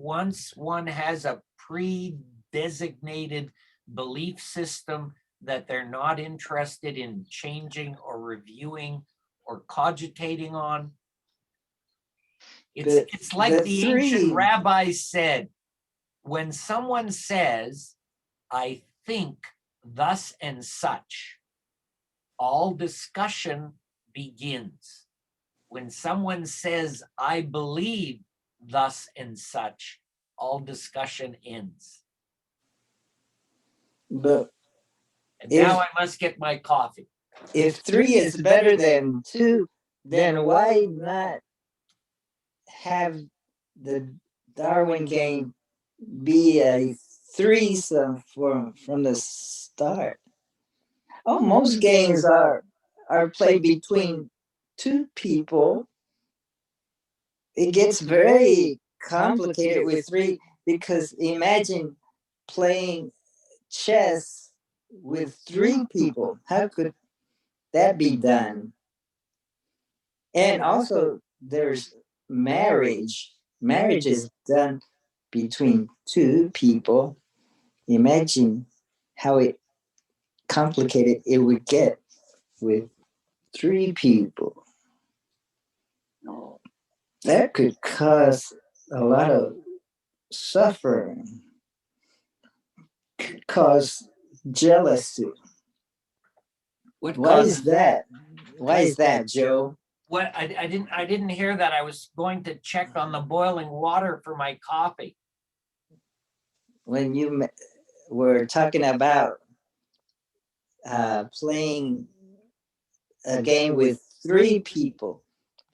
one has a pre-designated belief system that they're not interested in changing or reviewing or cogitating on, it's like the ancient rabbis said, when someone says, I think thus and such, all discussion begins. When someone says, I believe thus and such, all discussion ends.
But
now I must get my coffee.
If 3 is better than 2, then why not have the Darwin game be a threesome from the start? Oh, most games are played between 2 people, it gets very complicated with three, because imagine playing chess with three people. How could that be done? And also, there's marriage. Marriage is done between two people. Imagine how complicated it would get with three people. That could cause a lot of suffering, could cause jealousy.
What
Why
causes
is that? Why is that, Joe?
What I didn't hear that. I was going to check on the boiling water for my coffee.
When you were talking about playing a game with three people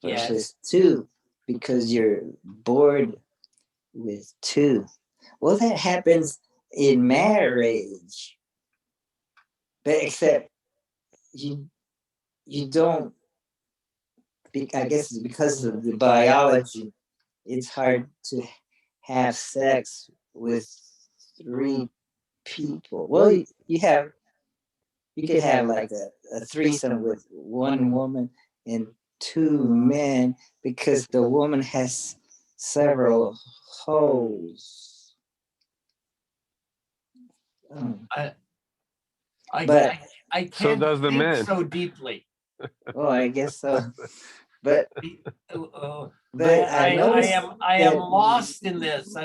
versus two, because you're bored with two. Well, that happens in marriage, but except you don't. I guess because of the biology, it's hard to have sex with three people. Well, you could have like a threesome with one woman and two men, because the woman has several holes. But
I
So
can't
does the
think
man.
so deeply.
oh, I guess so. But
I
noticed
am
that
lost in this.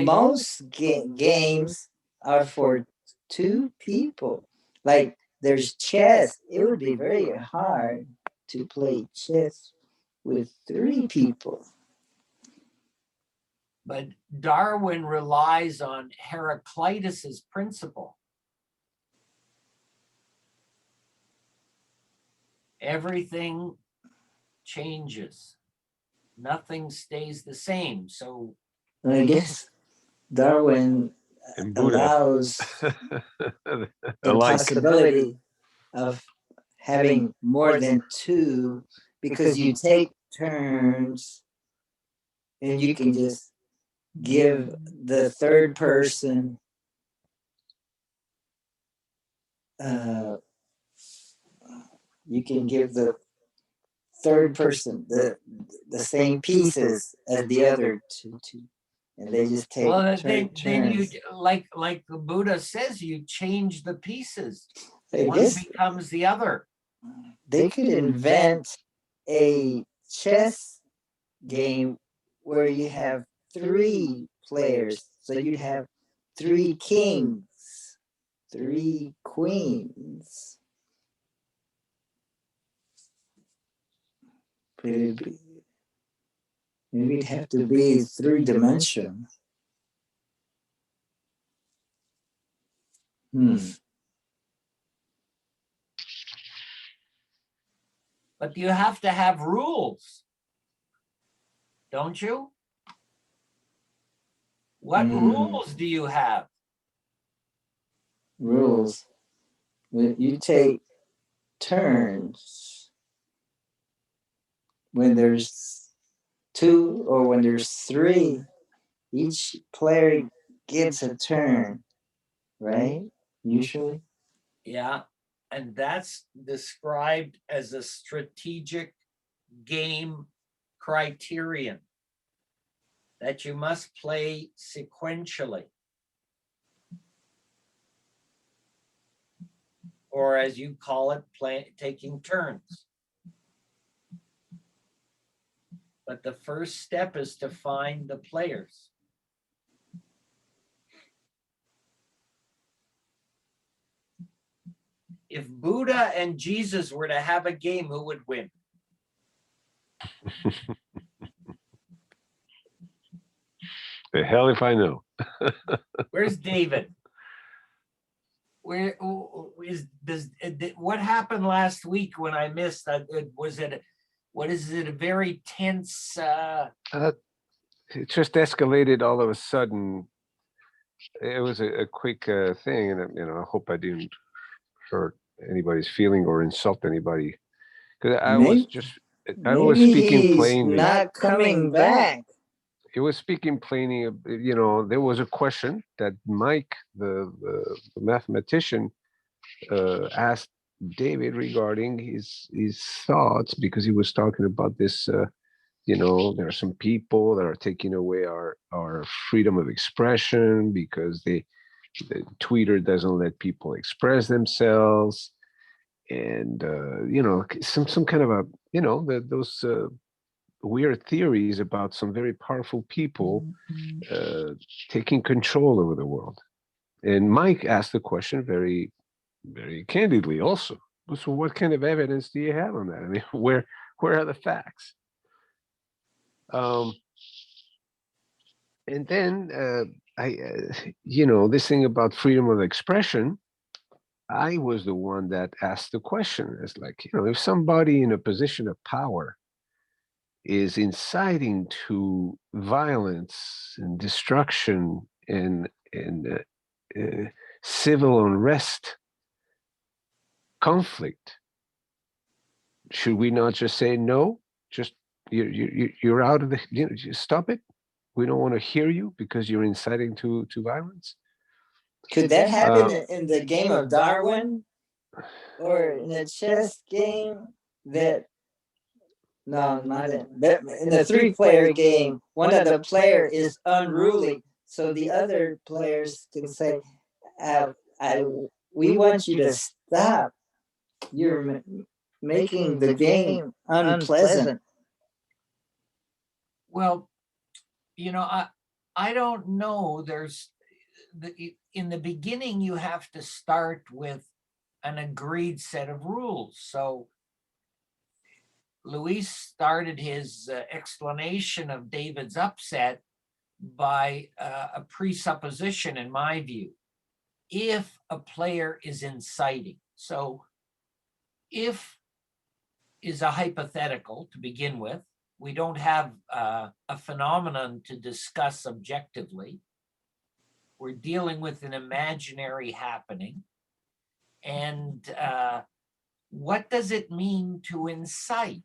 most games are for two people. Like there's chess. It would be very hard to play chess with three people.
But Darwin relies on Heraclitus's principle. Everything changes. Nothing stays the same. So
I guess Darwin
And Buddha.
allows the possibility of having more than two, because you take turns and you can just give the third person you can give the third person the same pieces as the other two, and they just take
then you,
turns.
like the Buddha says, you change the pieces.
I
One
guess
becomes the other.
they could invent a chess game where you have three players. So you'd have three kings, three queens. But maybe it'd have to be three-dimensional.
But you have to have rules, don't you? What rules do you have?
Rules. When you take turns, when there's two or when there's three, each player gets a turn, right? Usually.
Yeah, and that's described as a strategic game criterion that you must play sequentially. Or as you call it, taking turns. But the first step is to find the players. If Buddha and Jesus were to have a game, who would win?
The hell if I know.
Where's David? What happened last week when I missed that? What is it? A very tense.
It just escalated all of a sudden. It was a quick thing, and I hope I didn't hurt anybody's feeling or insult anybody, because I was just I was
Maybe
speaking
he's
plainly.
not coming back.
He was speaking plainly. You know, there was a question that Mike, the mathematician, asked David regarding his thoughts, because he was talking about this. You know, there are some people that are taking away our freedom of expression because the Twitter doesn't let people express themselves, and you know, some kind of a, you know, those weird theories about some very powerful people taking control over the world. And Mike asked the question very candidly also. So what kind of evidence do you have on that? I mean, where are the facts? Um, and then you know, this thing about freedom of expression, I was the one that asked the question. It's like, you know, if somebody in a position of power is inciting to violence and destruction and civil unrest, conflict, should we not just say no? Just you're out of the, you know, just stop it. We don't want to hear you because you're inciting to violence.
Could that happen in the game of Darwin, or in a chess game? That no, not in. But in the three-player game, one of the player is unruly, so the other players can say, "We want you to stop. You're making the game unpleasant."
Well, you know, I don't know. In the beginning, you have to start with an agreed set of rules. So Luis started his explanation of David's upset by a presupposition, in my view. If a player is inciting, so if is a hypothetical to begin with. We don't have a phenomenon to discuss objectively. We're dealing with an imaginary happening. And what does it mean to incite?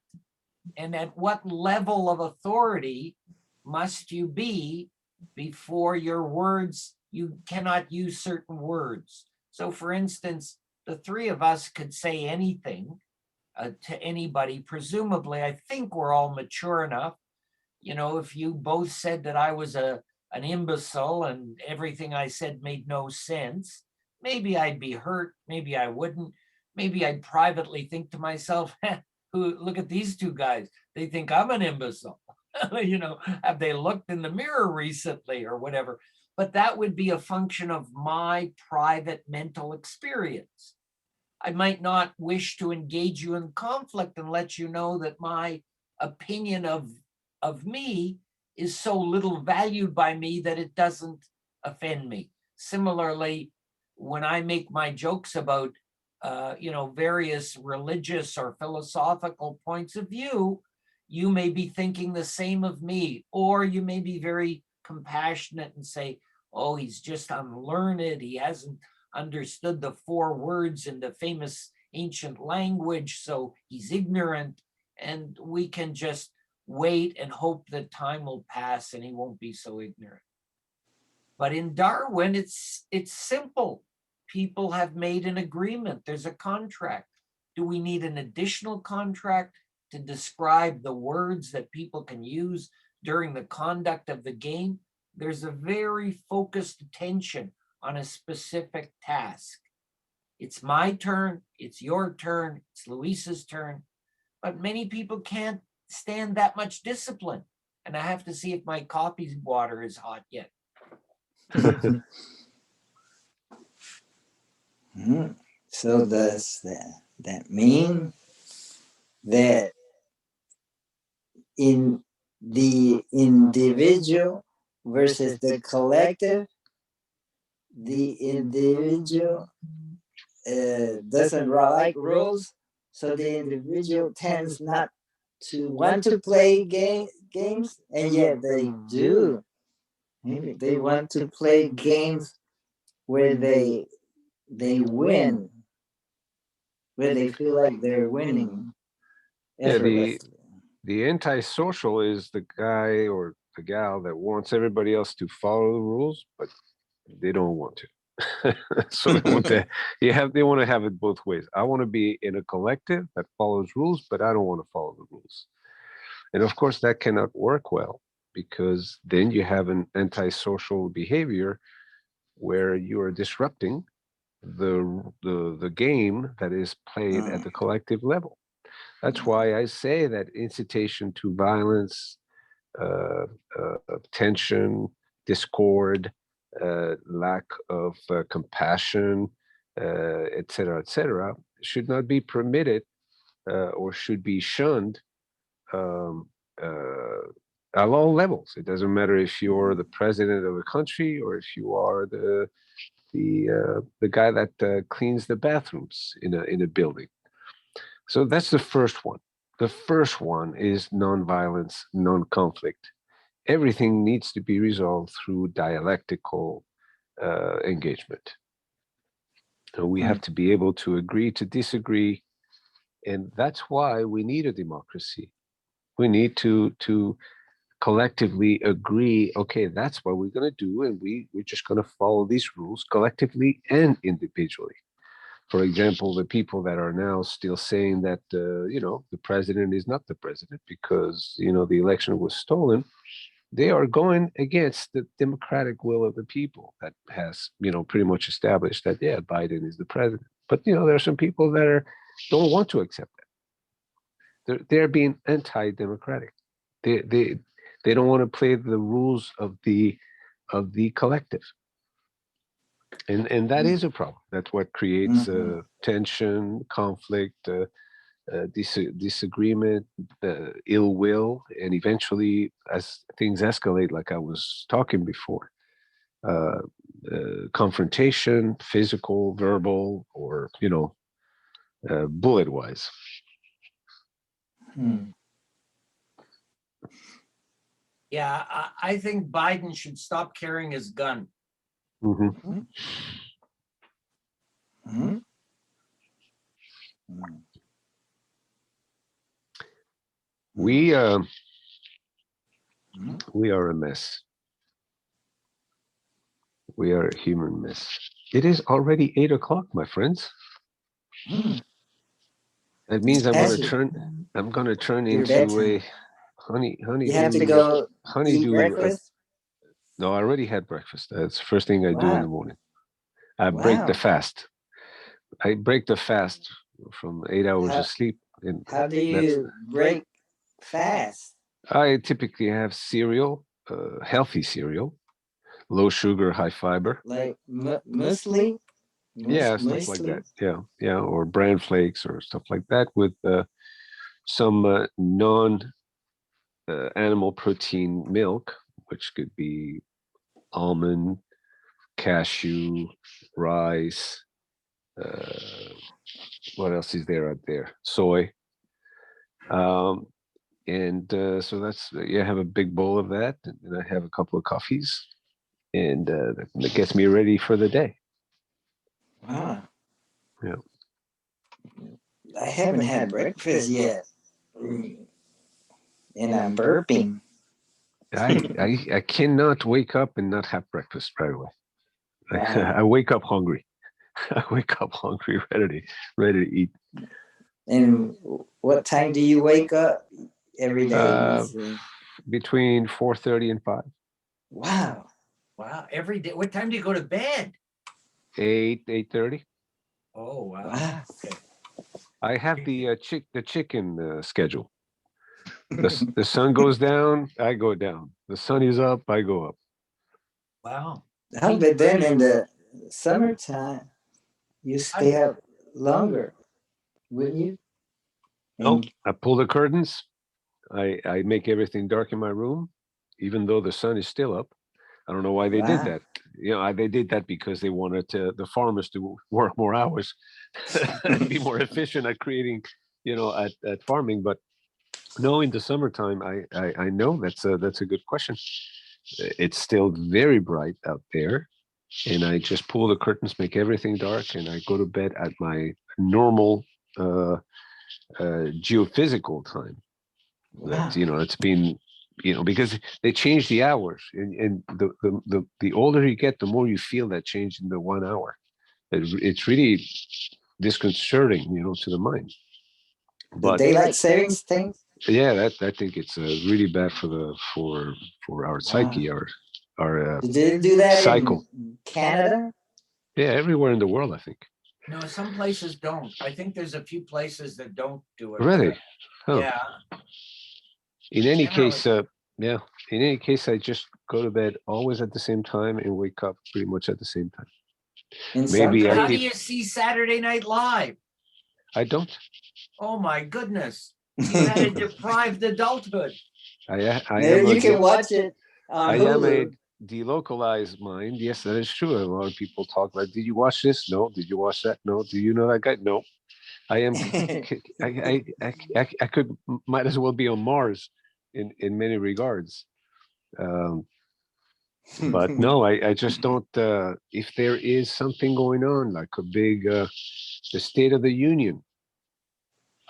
And at what level of authority must you be before your words, you cannot use certain words. So for instance, the three of us could say anything to anybody. Presumably, I think we're all mature enough. You know, if you both said that I was an imbecile and everything I said made no sense, maybe I'd be hurt, maybe I wouldn't. Maybe I'd privately think to myself, look at these two guys. They think I'm an imbecile. You know, have they looked in the mirror recently or whatever? But that would be a function of my private mental experience. I might not wish to engage you in conflict and let you know that my opinion of me is so little valued by me that it doesn't offend me. Similarly, when I make my jokes about you know, various religious or philosophical points of view, you may be thinking the same of me, or you may be very compassionate and say, oh, he's just unlearned, he hasn't understood the 4 words in the famous ancient language, so he's ignorant, and we can just wait and hope that time will pass and he won't be so ignorant. But in Darwin, it's simple. People have made an agreement. There's a contract. Do we need an additional contract to describe the words that people can use during the conduct of the game? There's a very focused attention on a specific task. It's my turn, it's your turn, it's Luis's turn, but many people can't stand that much discipline. And I have to see if my coffee water is hot yet.
So does that mean that in the individual versus the collective, the individual doesn't like rules, so the individual tends not to want to play games, and yet they do. Maybe they want to play games where they win, where they feel like they're winning.
Yeah, The antisocial is the guy or the gal that wants everybody else to follow the rules, but they don't want to. So they want to, they want to have it both ways. I want to be in a collective that follows rules, but I don't want to follow the rules. And of course, that cannot work well, because then you have an antisocial behavior where you are disrupting the game that is played at the collective level. That's why I say that incitation to violence, tension, discord, lack of compassion, et cetera, should not be permitted or should be shunned um, at all levels. It doesn't matter if you're the president of a country or if you are the guy that cleans the bathrooms in a building. So that's the first one. The first one is nonviolence, non-conflict. Everything needs to be resolved through dialectical engagement. And we have to be able to agree to disagree, and that's why we need a democracy. We need to collectively agree. Okay, that's what we're going to do, and we're just going to follow these rules collectively and individually. For example, the people that are now still saying that the president is not the president because the election was stolen, they are going against the democratic will of the people that has pretty much established that Biden is the president. But there are some people that don't want to accept that. They're being anti-democratic. They don't want to play the rules of the collective. And that is a problem. That's what creates tension, conflict, disagreement, ill will, and eventually, as things escalate, like I was talking before, confrontation, physical, verbal, or bullet-wise.
Yeah, I think Biden should stop carrying his gun.
Mm-hmm. We are a mess. We are a human mess. It is already 8 o'clock, my friends. That means I'm going to turn into a honey.
You have to go eat breakfast?
No, I already had breakfast. That's the first thing I do in the morning. I break the fast. I break the fast from 8 hours of sleep. And
how do you break fast?
I typically have cereal, healthy cereal, low sugar, high fiber.
Like muesli?
Yeah, stuff like that. Yeah, or bran flakes or stuff like that with some non-animal protein milk, which could be almond, cashew, rice. What else is there out there? Soy. And so that's, I have a big bowl of that, and I have a couple of coffees, and that gets me ready for the day.
Wow.
Yeah.
I haven't had breakfast yet, and I'm burping.
I cannot wake up and not have breakfast right away.
Wow.
I wake up hungry. I wake up hungry, ready to eat.
And what time do you wake up every day?
Between 4:30 and 5.
Wow.
Every day. What time do you go to bed?
8:30.
Oh,
Wow.
Okay.
I have the chicken schedule. The sun goes down, I go down. The sun is up, I go up.
Wow.
But then in the summertime, you stay up longer, wouldn't you?
Oh, I pull the curtains. I make everything dark in my room, even though the sun is still up. I don't know why they did that. They did that because they wanted the farmers to work more hours and be more efficient at creating, at farming. But no, in the summertime, I know that's a good question. It's still very bright out there, and I just pull the curtains, make everything dark, and I go to bed at my normal geophysical time. that, it's been, because they change the hours, and the older you get, the more you feel that change in the 1 hour. It's really disconcerting, to the mind.
The
But
daylight savings thing.
yeah, I think it's really bad for our psyche, our
Did they do that
cycle.
in Canada?
Yeah, everywhere in the world, I think.
No, some places don't. I think there's a few places that don't do it.
Really? Oh.
Yeah.
In any
Generally.
case, yeah. In any case, I just go to bed always at the same time and wake up pretty much at the same time.
In
Maybe
some
I
How do
did.
you see Saturday Night Live?
I don't.
Oh my goodness. You had a deprived adulthood.
I
Maybe
am
you
a,
can watch it on
I am a
Hulu.
delocalized mind. Yes, that is true. A lot of people talk like, "Did you watch this? No. Did you watch that? No. Do you know that guy? No." I am. I could might as well be on Mars in many regards. But no, I just don't. If there is something going on, like a big the State of the Union,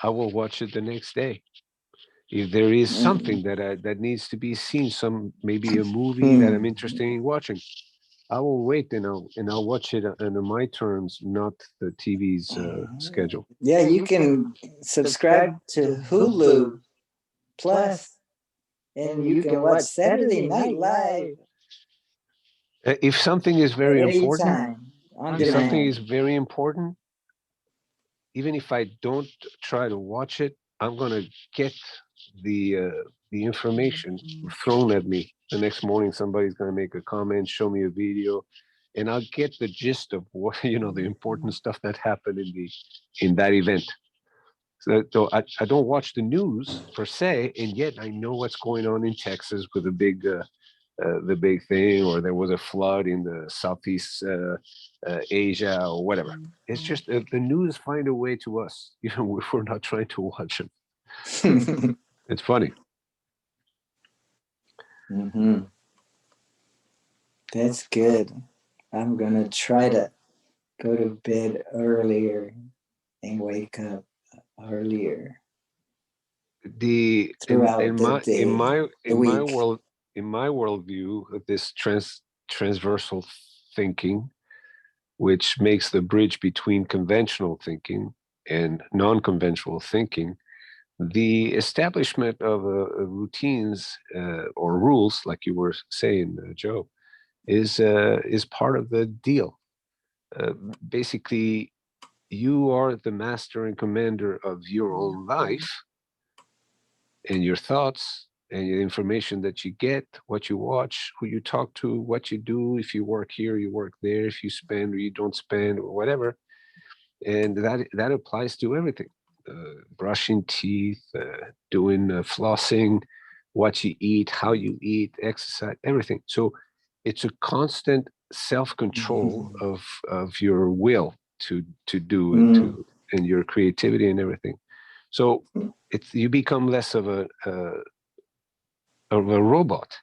I will watch it the next day. If there is something that needs to be seen, maybe a movie that I'm interested in watching, I will wait and I'll watch it on my terms, not the TV's schedule.
Yeah, you can subscribe to Hulu Plus, and you can watch Saturday Night Live
If something is
at
very
any
important,
time on
if something
demand.
is very important, even if I don't try to watch it, I'm gonna get the information thrown at me. The next morning, somebody's gonna make a comment, show me a video, and I'll get the gist of what the important stuff that happened in that event. So I don't watch the news per se, and yet I know what's going on in Texas with the big thing, or there was a flood in the Southeast Asia or whatever. It's just the news find a way to us, even if we're not trying to watch it. It's funny.
Mm-hmm. That's good. I'm gonna try to go to bed earlier and wake up earlier
In
throughout
in
the
my
day, the week.
in my worldview of this transversal thinking, which makes the bridge between conventional thinking and non-conventional thinking, the establishment of routines or rules, like you were saying, Joe, is part of the deal. Basically, you are the master and commander of your own life and your thoughts and the information that you get, what you watch, who you talk to, what you do. If you work here, you work there. If you spend or you don't spend, or whatever, and that applies to everything. Brushing teeth, doing flossing, what you eat, how you eat, exercise, everything. So it's a constant self-control of your will to do and your creativity and everything. So you become less of a robot.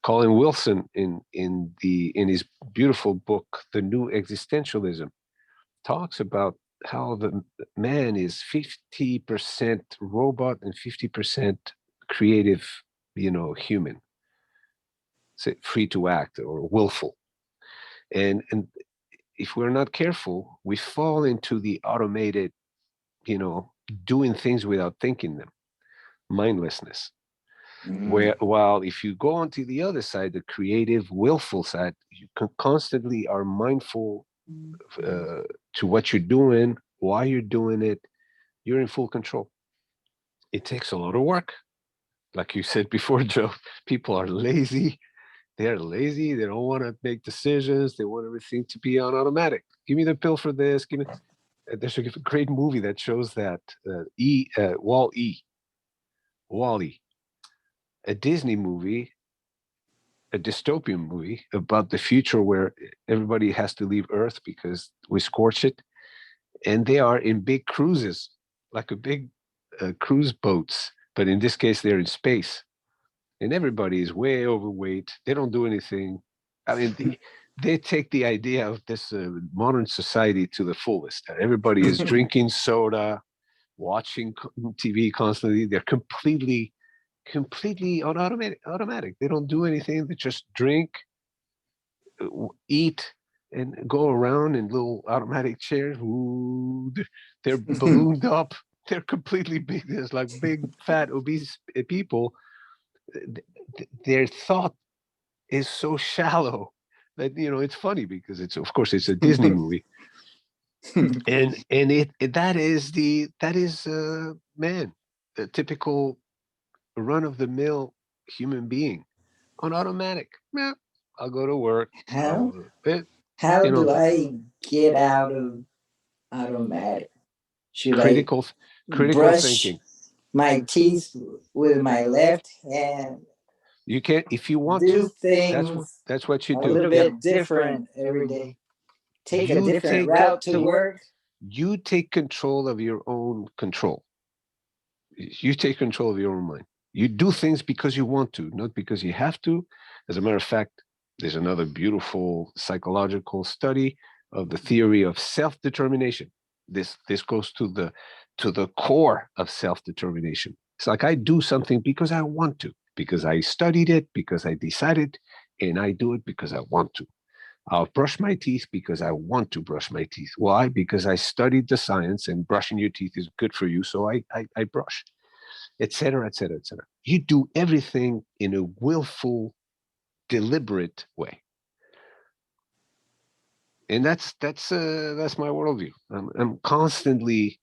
Colin Wilson in his beautiful book, The New Existentialism, talks about how the man is 50% robot and 50% creative, human, free to act or willful. And if we're not careful, we fall into the automated, doing things without thinking them, mindlessness. While if you go onto the other side, the creative, willful side, you constantly are mindful to what you're doing, why you're doing it. You're in full control. It takes a lot of work. Like you said before, Joe, people are lazy. They're lazy. They don't want to make decisions. They want everything to be on automatic. Give me the pill for this. Give me. There's a great movie that shows that Wall-E, a Disney movie, a dystopian movie about the future where everybody has to leave Earth because we scorch it, and they are in big cruises, like a big cruise boats, but in this case they're in space, and everybody is way overweight. They don't do anything. I mean, they take the idea of this modern society to the fullest. Everybody is drinking soda, watching TV constantly. They're completely on automatic. They don't do anything. They just drink, eat, and go around in little automatic chairs. Ooh, they're ballooned up. They're completely big. There's like big, fat, obese people. Their thought is so shallow that it's funny because of course it's a Disney movie, and that is man, a typical run of the mill human being on automatic. Yeah, I'll go to work.
How
Eh,
how
you
do
know,
I get out of automatic? Should I
critical
brush
thinking.
my teeth with my left hand?
You can't if you want
Do
to.
things
That's what you
a
do.
little bit different every day. Take a
You
different route to work.
You take control of your own control. You take control of your own mind. You do things because you want to, not because you have to. As a matter of fact, there's another beautiful psychological study of the theory of self-determination. This goes to the core of self-determination. It's like I do something because I want to, because I studied it, because I decided, and I do it because I want to. I'll brush my teeth because I want to brush my teeth. Why? Because I studied the science and brushing your teeth is good for you. So I brush, et cetera, et cetera, et cetera. You do everything in a willful, deliberate way. And that's my worldview. I'm constantly,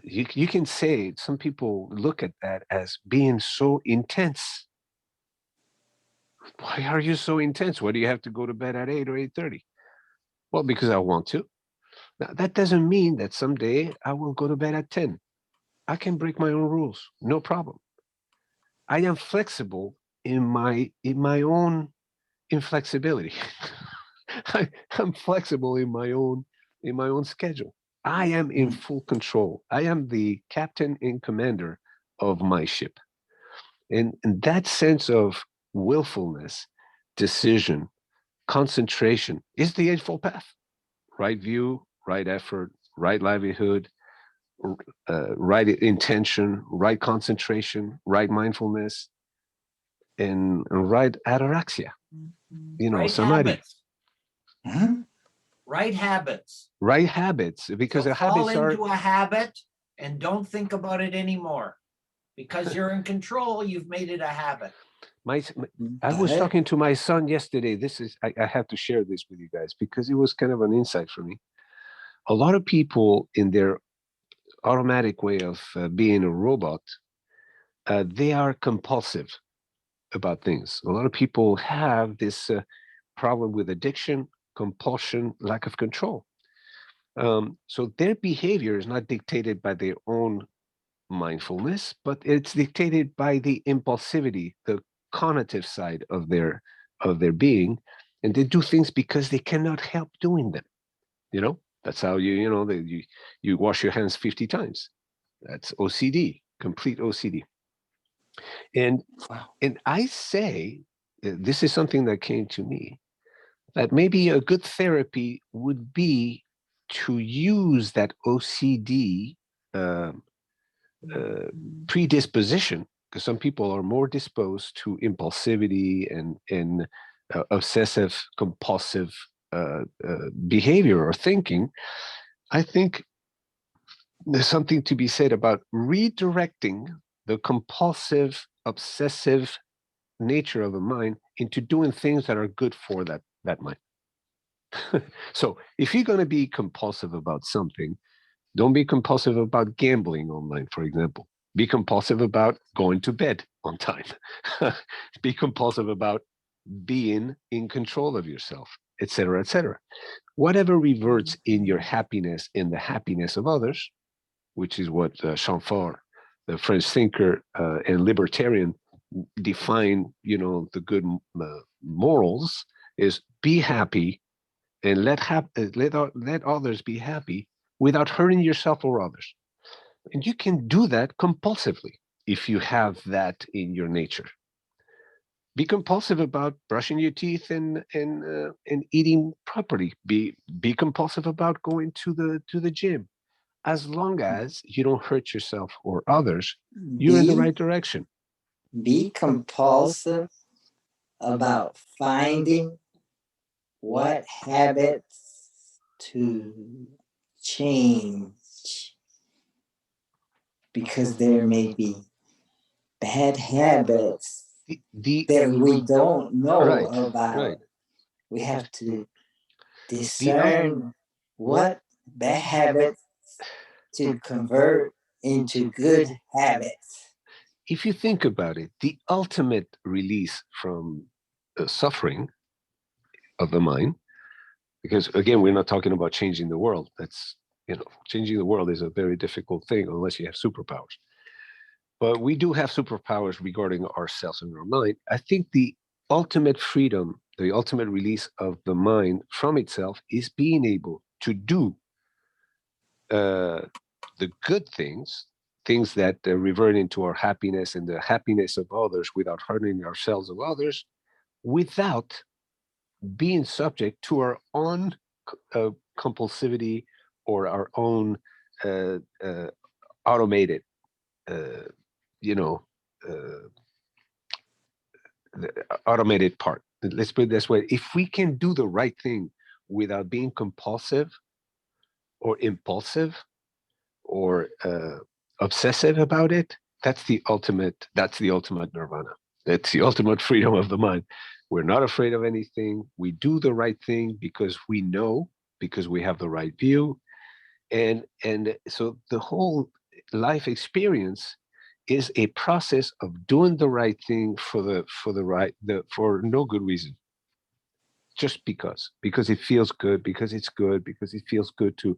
you can say some people look at that as being so intense. Why are you so intense? Why do you have to go to bed at 8 or 8:30? Well, because I want to. Now, that doesn't mean that someday I will go to bed at 10. I can break my own rules, no problem. I am flexible in my own inflexibility. I'm flexible in my own schedule. I am in full control. I am the captain and commander of my ship. And that sense of willfulness, decision, concentration is the Eightfold Path. Right view, right effort, right livelihood, right intention, right concentration, right mindfulness, and right ataraxia.
Right
Samadhi.
habits.
Huh?
Right habits.
Right habits, because
So
the
fall
habits are.
into a habit and don't think about it anymore. Because you're in control, you've made it a habit.
I was
But
talking to my son yesterday. I have to share this with you guys because it was kind of an insight for me. A lot of people in their automatic way of being a robot, they are compulsive about things. A lot of people have this problem with addiction, compulsion, lack of control. So their behavior is not dictated by their own mindfulness, but it's dictated by the impulsivity, the cognitive side of their being, and they do things because they cannot help doing them. That's how you wash your hands 50 times. That's OCD, complete OCD. And
wow.
and I say this is something that came to me, that maybe a good therapy would be to use that OCD uh, predisposition, because some people are more disposed to impulsivity and obsessive compulsive behavior or thinking. I think there's something to be said about redirecting the compulsive obsessive nature of a mind into doing things that are good for that mind. So if you're going to be compulsive about something, don't be compulsive about gambling online, for example. Be compulsive about going to bed on time. Be compulsive about being in control of yourself, etc., etc. Whatever reverts in your happiness in the happiness of others, which is what Chamfort, the French thinker and libertarian, define, the good morals, is be happy and let others be happy without hurting yourself or others. And you can do that compulsively if you have that in your nature. Be compulsive about brushing your teeth and eating properly. Be compulsive about going to the gym. as long as you don't hurt yourself or others, you're in the right direction.
Be compulsive about finding what habits to change, because there may be bad habits that we don't know about.
Right.
We have to discern what bad habits to convert into good habits.
If you think about it, the ultimate release from suffering of the mind, because again, we're not talking about changing the world. That's, changing the world is a very difficult thing unless you have superpowers. But we do have superpowers regarding ourselves and our mind. I think the ultimate freedom, the ultimate release of the mind from itself is being able to do the good things, things that revert into our happiness and the happiness of others without hurting ourselves or others, without being subject to our own compulsivity or our own automated, the automated part. Let's put it this way. If we can do the right thing without being compulsive or impulsive or obsessive about it, that's the ultimate nirvana. That's the ultimate freedom of the mind. We're not afraid of anything. We do the right thing because we know, because we have the right view. And so the whole life experience is a process of doing the right thing for no good reason. Just because it feels good, because it's good, because it feels good to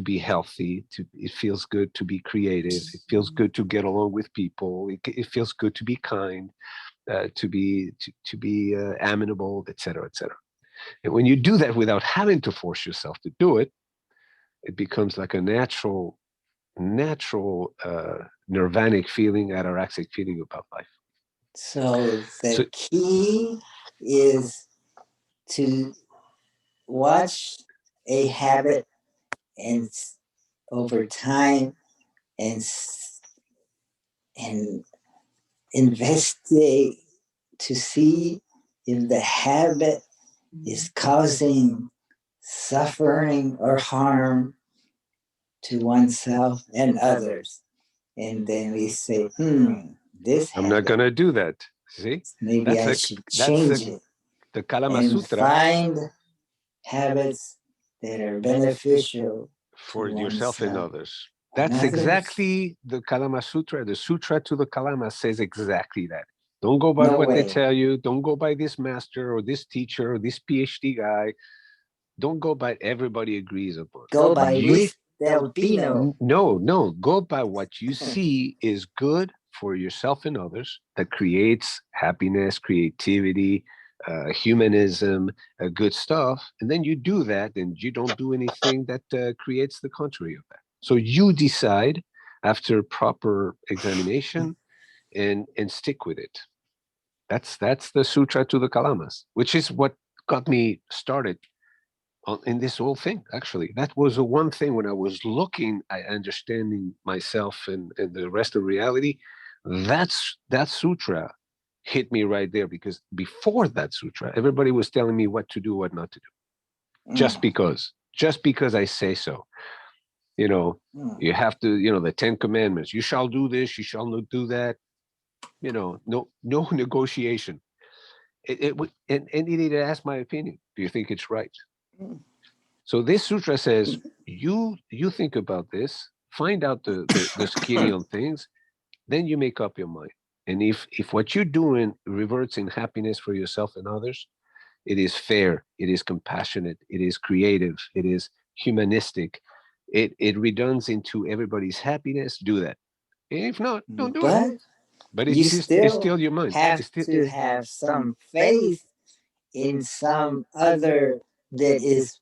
be healthy, it feels good to be creative, it feels good to get along with people, it feels good to be kind, to be amenable, etc., etc. And when you do that without having to force yourself to do it, it becomes like a natural nirvanic feeling, ataraxic feeling about life.
So the key is to watch a habit and over time and investigate to see if the habit is causing suffering or harm to oneself and others. And then we say, this
I'm not going to do that. See?
Maybe I should change it.
The Kalama
and
Sutra.
Find habits that are beneficial
for yourself and others. That's exactly the Kalama Sutra. The Sutra to the Kalama says exactly that. Don't go by what they tell you. Don't go by this master or this teacher or this PhD guy. Don't go by everybody agrees upon.
Go by Luis Del Pino.
No. Go by what you see is good for yourself and others, that creates happiness, creativity, humanism, good stuff. And then you do that, and you don't do anything that creates the contrary of that. So you decide after proper examination and stick with it. That's the Sutra to the Kalamas, which is what got me started in this whole thing. Actually, that was the one thing when I was looking at understanding myself and the rest of reality. That sutra hit me right there, because before that sutra, everybody was telling me what to do, what not to do, just because I say so. You have to, the 10 commandments, you shall do this, you shall not do that, no negotiation. And it needed to ask my opinion. Do you think it's right? So this sutra says, you think about this, find out the skinny on things, then you make up your mind. And if what you're doing reverts in happiness for yourself and others, it is fair, it is compassionate, it is creative, it is humanistic, it redounds into everybody's happiness, do that. If not, don't do it. But it's still your mind.
Have to have some faith in some other that is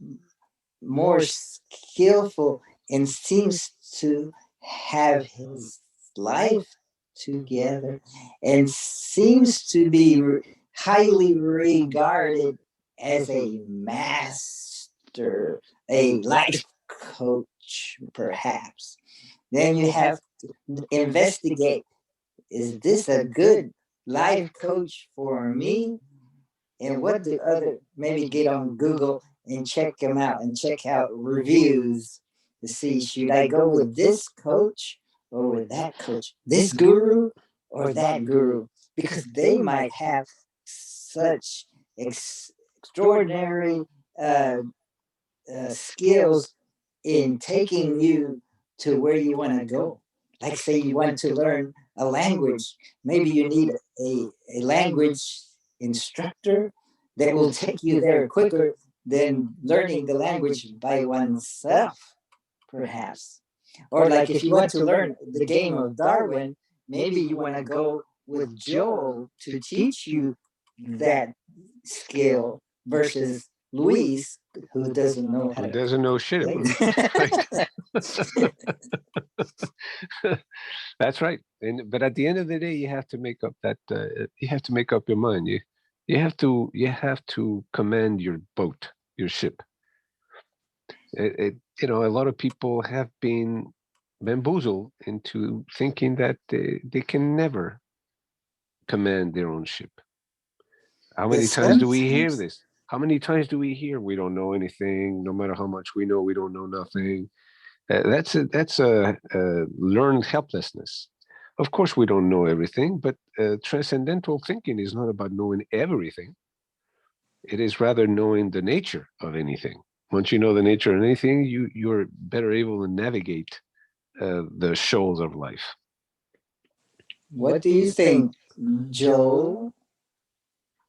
more skillful and seems to have his life together and seems to be highly regarded as a master, a life coach, perhaps. Then you have to investigate, is this a good life coach for me? And what do other, maybe get on Google and check them out and check out reviews to see, should I go with this coach or with that coach, this guru or that guru? Because they might have such extraordinary skills in taking you to where you want to go. Like, say you want to learn a language, maybe you need a language instructor that will take you there quicker than learning the language by oneself, perhaps. Or like if you want to learn the game of Darwin, maybe you want to go with Joe to teach you that skill versus Luis, who doesn't know how
Who
to
doesn't know shit
play.
about it. That's right. But at the end of the day, you have to make up that you have to make up your mind. You have to command your boat, your ship. You know, a lot of people have been bamboozled into thinking that they can never command their own ship. How many times do we hear this? How many times do we hear we don't know anything? No matter how much we know, we don't know nothing. That's a learned helplessness. Of course, we don't know everything, but transcendental thinking is not about knowing everything. It is rather knowing the nature of anything. Once you know the nature of anything, you're better able to navigate the shoals of life.
What do you think, Joe?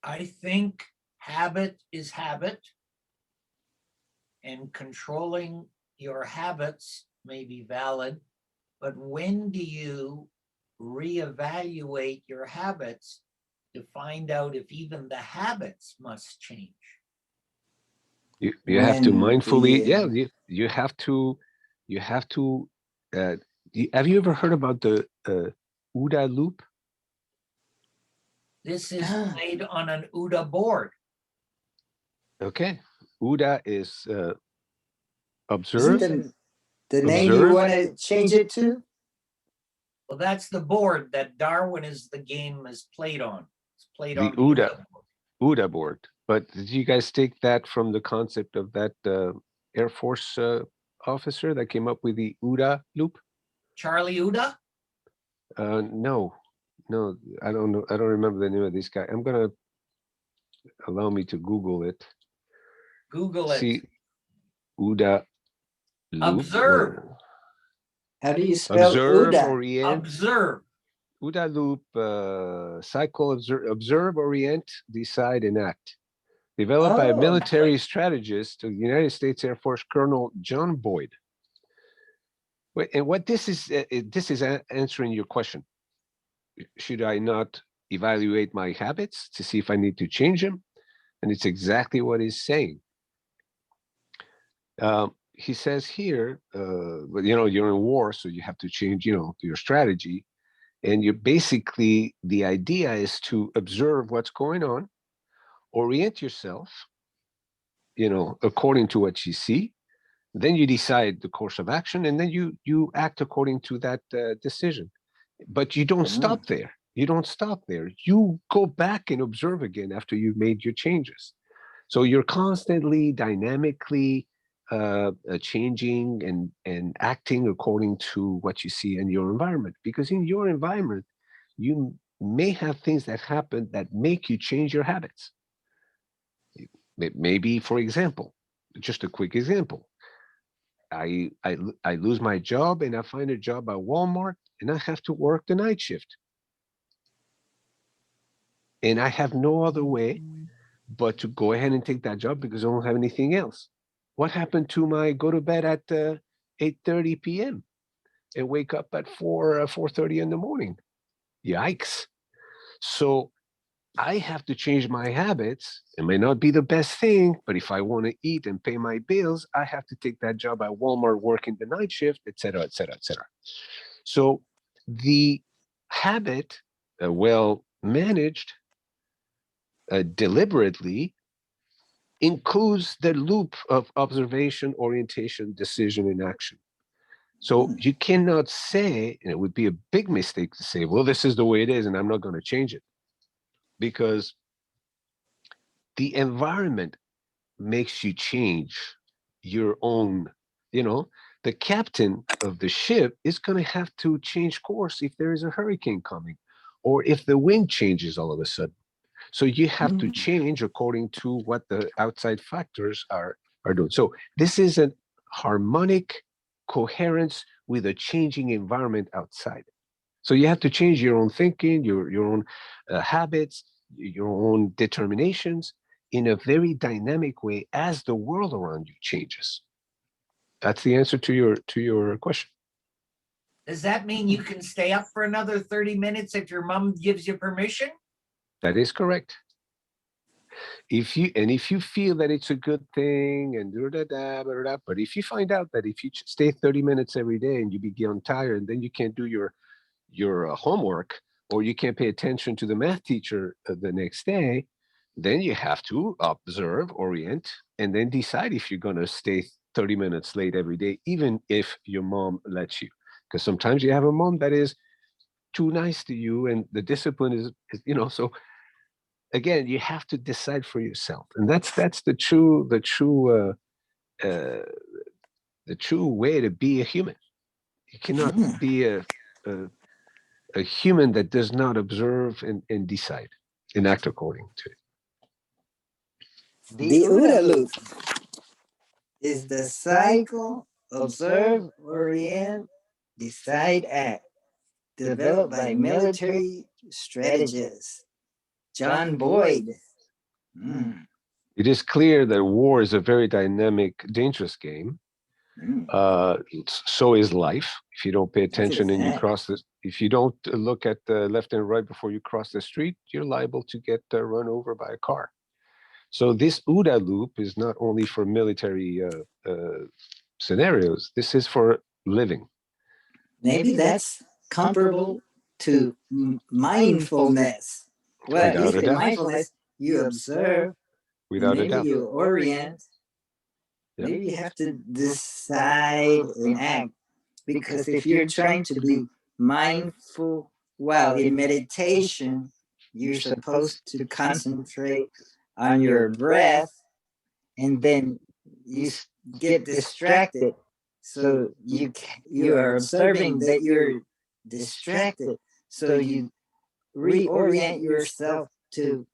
I think habit is habit, and controlling your habits may be valid, but when do you reevaluate your habits to find out if even the habits must change?
You have to
When
mindfully,
the-
you have to. Have you ever heard about the OODA loop?
This is played on an OODA board.
Okay, OODA is observe,
Isn't the name you
observe.
want to change it to?
Well, that's the board that Darwin is the game is played on. It's played
The
on
OODA.
board.
OODA board. But did you guys take that from the concept of that Air Force officer that came up with the OODA loop?
Charlie OODA?
No, I don't know. I don't remember the name of this guy. I'm gonna allow me to Google it.
Google it.
See, OODA loop.
Observe.
How do you spell
Observe,
Uda?
orient.
Observe.
OODA loop, cycle, observe, orient, decide, and act. Developed by a
Oh.
military strategist of the United States Air Force Colonel John Boyd. And what this is answering your question. Should I not evaluate my habits to see if I need to change them? And it's exactly what he's saying. He says here, but you're in war, so you have to change, your strategy. And you basically, the idea is to observe what's going on, orient yourself, according to what you see. Then you decide the course of action, and then you act according to that decision. But you don't stop there. You don't stop there. You go back and observe again after you've made your changes. So you're constantly, dynamically changing and acting according to what you see in your environment. Because in your environment, you may have things that happen that make you change your habits. Maybe, for example, just a quick example. I lose my job and I find a job at Walmart and I have to work the night shift. And I have no other way but to go ahead and take that job because I don't have anything else. What happened to my go to bed at 8:30 p.m. and wake up at 4:30 in the morning? Yikes. So I have to change my habits. It may not be the best thing, but if I want to eat and pay my bills, I have to take that job at Walmart working the night shift, et cetera, et cetera, et cetera. So the habit, well managed, deliberately, includes the loop of observation, orientation, decision, and action. So you cannot say, and it would be a big mistake to say, well, this is the way it is, and I'm not going to change it. Because the environment makes you change your own, the captain of the ship is going to have to change course if there is a hurricane coming, or if the wind changes all of a sudden. So you have to change according to what the outside factors are doing. So this is a harmonic coherence with a changing environment outside. So you have to change your own thinking, your own habits, your own determinations in a very dynamic way as the world around you changes. That's the answer to your question.
Does that mean you can stay up for another 30 minutes if your mom gives you permission?
That is correct. If you feel that it's a good thing and but if you find out that if you stay 30 minutes every day and you begin tired, and then you can't do your homework, or you can't pay attention to the math teacher the next day, then you have to observe, orient, and then decide if you're going to stay 30 minutes late every day, even if your mom lets you. Because sometimes you have a mom that is too nice to you, and the discipline is so again, you have to decide for yourself. And that's the true way to be a human. You cannot be a human that does not observe and decide and act according to it.
The OODA loop is the cycle, observe, orient, decide, act, developed by military strategist John Boyd.
It is clear that war is a very dynamic, dangerous game. So is life. If you don't pay attention and you cross this, if you don't look at the left and right before you cross the street, you're liable to get run over by a car. So this OODA loop is not only for military scenarios. This is for living.
Maybe that's comparable to mindfulness. Well, at least in mindfulness, you observe,
without a doubt.
You orient.
Yep.
Maybe you have to decide and act. Because if you're trying to be mindful while in meditation, you're supposed to concentrate on your breath, and then you get distracted. So you are observing that you're distracted. So you reorient yourself to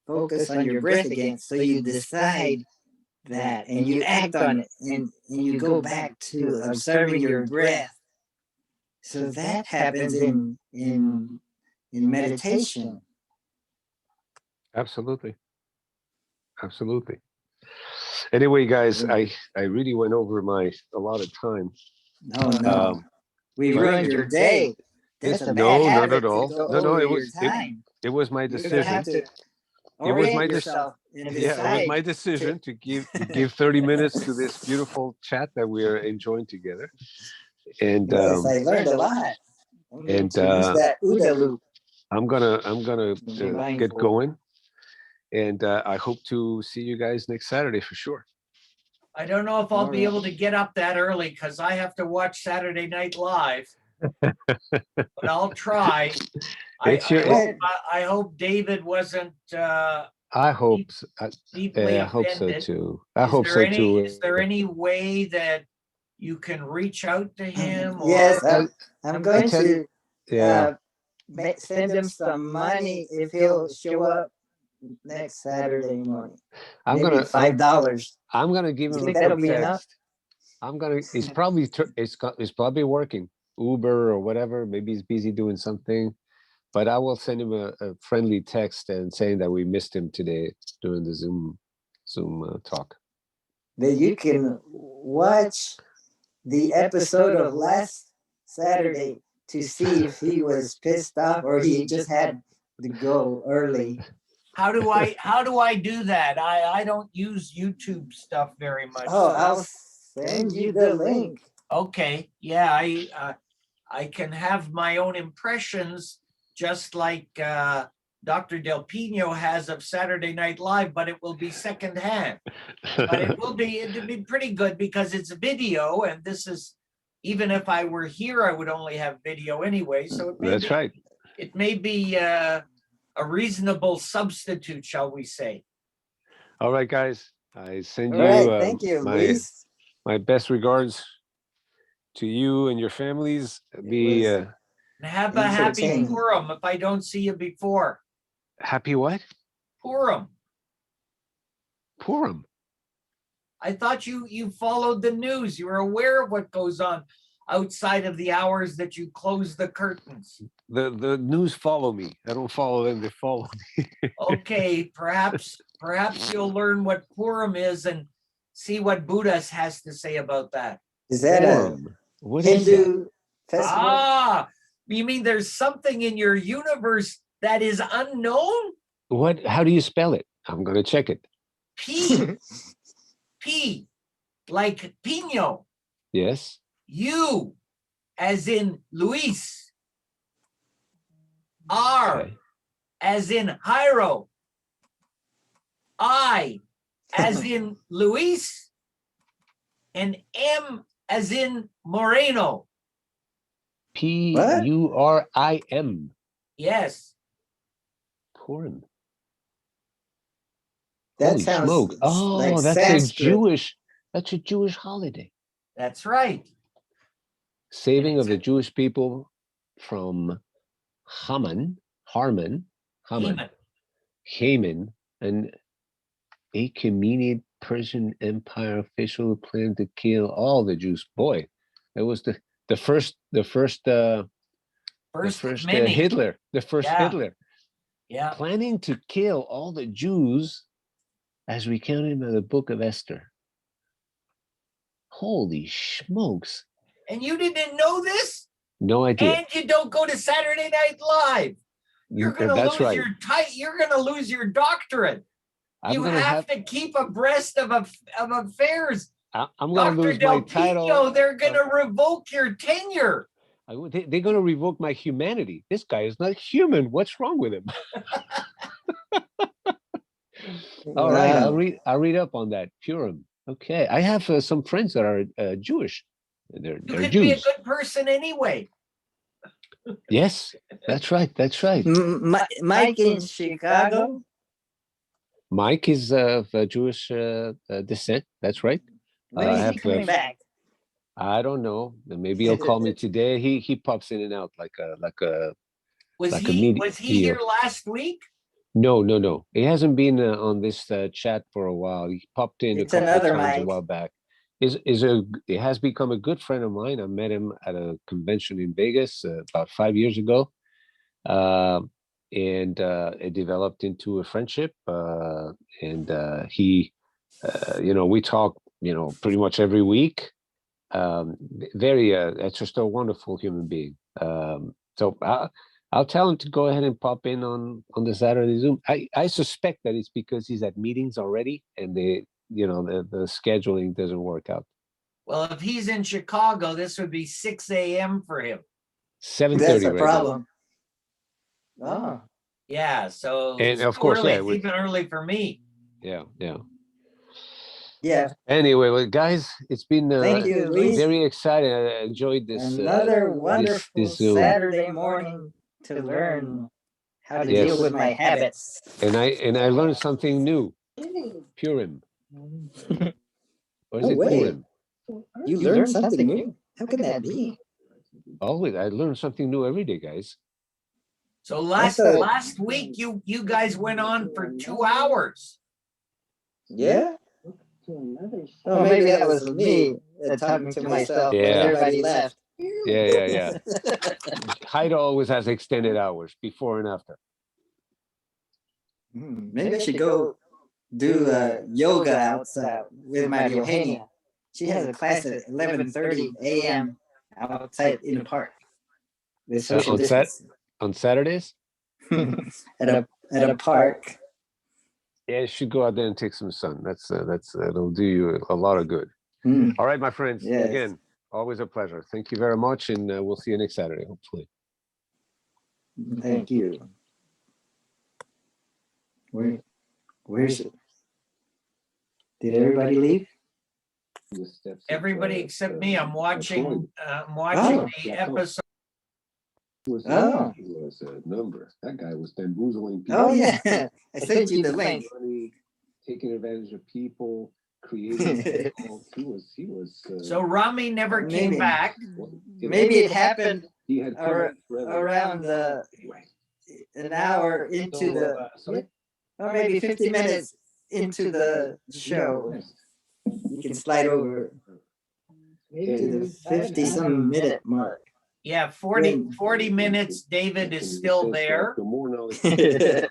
focus on your breath again. So you decide that and you act on it, and you go back to observing your breath. So that happens in meditation.
Absolutely. Anyway, guys, I really went over a lot of time.
No. We ruined your day. That's a bad habit. Not at all. No,
it was my decision. It was my decision. Yeah, it was my decision to give 30 minutes to this beautiful chat that we are enjoying together. And
yes, I learned a lot.
And
that OODA loop.
I'm gonna get going, and I hope to see you guys next Saturday for sure.
I don't know if I'll be able to get up that early because I have to watch Saturday Night Live. But I'll try. I hope David wasn't.
I hope
deeply
I hope so
offended.
too. Too.
Is there any way that you can reach out to him?
Yes, I'm going to send him some money if he'll show up next Saturday morning.
I'm gonna
$5.
I'm gonna give him a
that'll be
text.
enough?
It's probably working Uber or whatever. Maybe he's busy doing something, but I will send him a friendly text and saying that we missed him today during the Zoom talk.
That you can watch the episode of last Saturday to see if he was pissed off or he just had to go early.
How do I do that? I don't use YouTube stuff very much.
Oh, I'll send you the link.
Okay. Yeah, I can have my own impressions, just like Dr. Del Pino has of Saturday Night Live, but it will be secondhand. But it'll be pretty good because it's video, and this is, even if I were here, I would only have video anyway. So
That's right.
It may be a reasonable substitute, shall we say?
All right, guys. I send
All
you,
right, thank you,
my
Luis.
my best regards to you and your families. Be
was-
And have a happy
entertaining.
Purim if I don't see you before.
happy what?
Purim.
Purim.
I thought you followed the news. You're aware of what goes on outside of the hours that you close the curtains.
The news follow me. I don't follow them. They follow me.
Okay, perhaps you'll learn what Purim is and see what Buddha has to say about that.
Is that a
Purim. What is that?
Hindu festival?
Ah, you mean there's something in your universe that is unknown?
What? How do you spell it? I'm gonna check it.
P, like Pino.
Yes.
U, as in Luis. R,
Okay.
as in Jairo. I, as in Luis. And M, as in Moreno.
Purim.
Yes.
Purim.
That
Holy
sounds
smoke. Oh,
like
that's
Sanskrit.
that's a Jewish holiday.
That's right.
Saving of the Jewish people from Haman,
Haman.
an Achaemenid Persian Empire official who planned to kill all the Jews. Boy, that was the first
First of many.
Hitler, the first
Yeah.
Hitler,
Yeah.
planning to kill all the Jews as recounted by the Book of Esther. Holy smokes!
And you didn't know this?
No idea.
And you don't go to Saturday Night Live. You're gonna
That's
lose
right.
you're gonna lose your doctorate.
I'm
You
gonna
have to keep abreast of affairs.
I'm gonna
Dr.
lose my
Del
title.
Pino, they're gonna revoke your tenure.
They're going to revoke my humanity. This guy is not human. What's wrong with him? All right,
Wow.
I'll read up on that. Purim. Okay, I have some friends that are Jewish. They're
You could
Jews.
be a good person anyway.
Yes, that's right. That's right.
Mike in Chicago.
Mike is of Jewish descent. That's right.
When
I
is he
have,
coming back?
I don't know. Maybe he'll call me today. He pops in and out like a
Was
Like a
he
media-
was he here last week?
No. He hasn't been on this chat for a while. He popped in
It's
a couple of
another
times a
Mike.
while back. It has become a good friend of mine. I met him at a convention in Vegas about 5 years ago, and it developed into a friendship. And he, we talk, pretty much every week. It's just a wonderful human being. So I'll tell him to go ahead and pop in on the Saturday Zoom. I suspect that it's because he's at meetings already, and the scheduling doesn't work out.
Well, if he's in Chicago, this would be 6 a.m. for him.
7:30
That's a
right
problem. Oh,
Yeah, so
And
it's
of
too
course,
early.
yeah,
It's even early for me.
now. Yeah.
yeah.
Anyway, well, guys, it's been
Thank you, Luis.
very exciting. I enjoyed this.
Another wonderful
this Zoom.
Saturday morning to learn how to
Yes.
deal with my habits.
And I learned something new. Purim. Or is
Oh,
it
wait.
Purim?
You learned something new. How can that be?
Always, I learn something new every day, guys.
So
That's a-
last week you guys went on for 2 hours.
Yeah. Oh, maybe that was me talking to myself.
Yeah.
Everybody left.
Yeah. Haida always has extended hours before and after.
Maybe I should go do yoga outside with Maria Eugenia. She has a class at 11:30 a.m. outside in the park. With social
on
distance.
On Saturdays?
at a park.
Yeah, you should go out there and take some sun. That'll do you a lot of good.
Mm.
All right, my friends.
Yes.
Again, always a pleasure. Thank you very much, and we'll see you next Saturday, hopefully.
Thank you. Where's it? Did everybody leave?
Everybody except me. I'm watching
Oh.
the episode.
Oh.
He was a number. That guy was bamboozling people.
Oh yeah, I sent you the link.
Money, taking advantage of people, creating people. He was.
So Rami never came
Maybe.
back.
Maybe it happened
He had
around an hour into the, or maybe 50 minutes into the show. You can slide over to the 50-some minute mark.
Yeah, 40 minutes. David is still there.
The more knowledge, you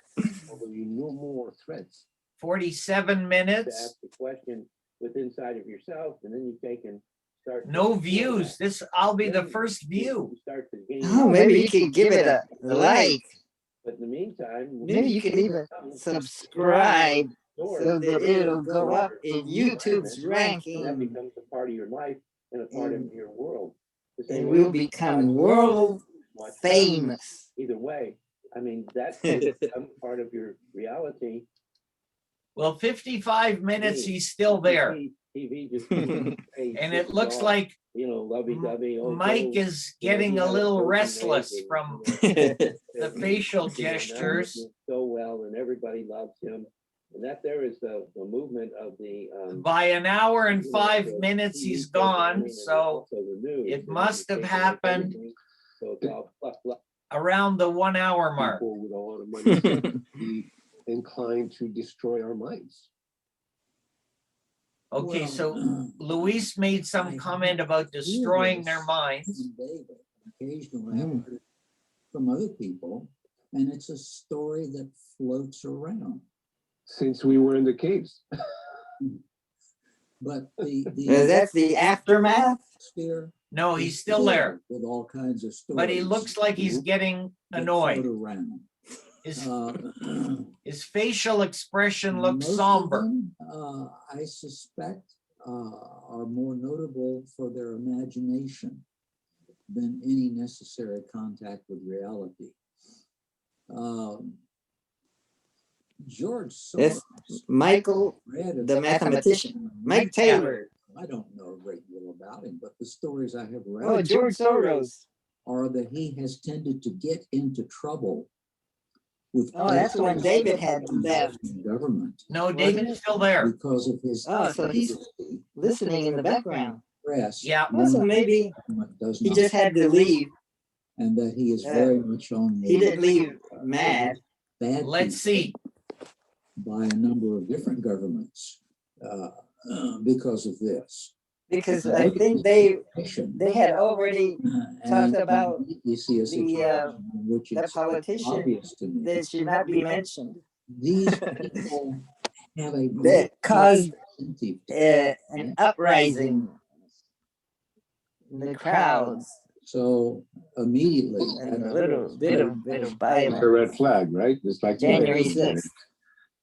know more threats.
47
To
minutes.
ask the question with inside of yourself, and then you take and start.
No views. I'll be the first view.
You start to gain.
Oh, maybe you can give it a like.
But in the meantime.
Maybe you can even subscribe so that it'll go up in YouTube's
That
ranking,
becomes a part of your life and a part of your world. The same
and
way
we'll become world
watch
famous.
Either way, I mean, that becomes part of your reality.
Well, 55 minutes, he's still there.
TV just.
And it looks like
lovey-dovey.
Mike is getting a little restless from the facial gestures.
So well, and everybody loves him. And that there is the movement of the.
By an hour and 5 minutes, he's gone. So it must have happened
So it's all fluff, fluff.
around the 1 hour mark.
People with a lot of money be inclined to destroy our minds.
Okay, so Luis made some comment about destroying their minds.
Occasionally I've heard it from other people, and it's a story that floats around.
Since we were in the caves.
But the
That's the aftermath.
sphere
No, he's still there,
with all kinds of stories.
but he looks like he's getting
that
annoyed.
float around.
His,
Uh,
his facial expression looks
most of
somber.
them, I suspect, are more notable for their imagination than any necessary contact with reality. George
That's
Soros
Michael,
read
the mathematician. Mike Taylor.
I don't know a great deal about him, but the stories I have read
Oh, George Soros.
are that he has tended to get into trouble with.
Oh, that's when David had left.
Government
No, David's still there.
because of his.
Oh, so he's listening in the background.
Press.
Yeah.
Also, maybe
Does
he
not,
just had to leave.
and that he is very much on the.
He didn't leave mad.
Bad
Let's
people
see.
by a number of different governments because of this.
Because I think they
They
had already talked about
you see a
the,
situation in which
the
it's
politician
obvious to me
that should not be mentioned.
these people have a
That caused
incentive to
an uprising in the crowds
so immediately
and a little bit of
It's a
violence.
red flag, right? It's like
January 6th.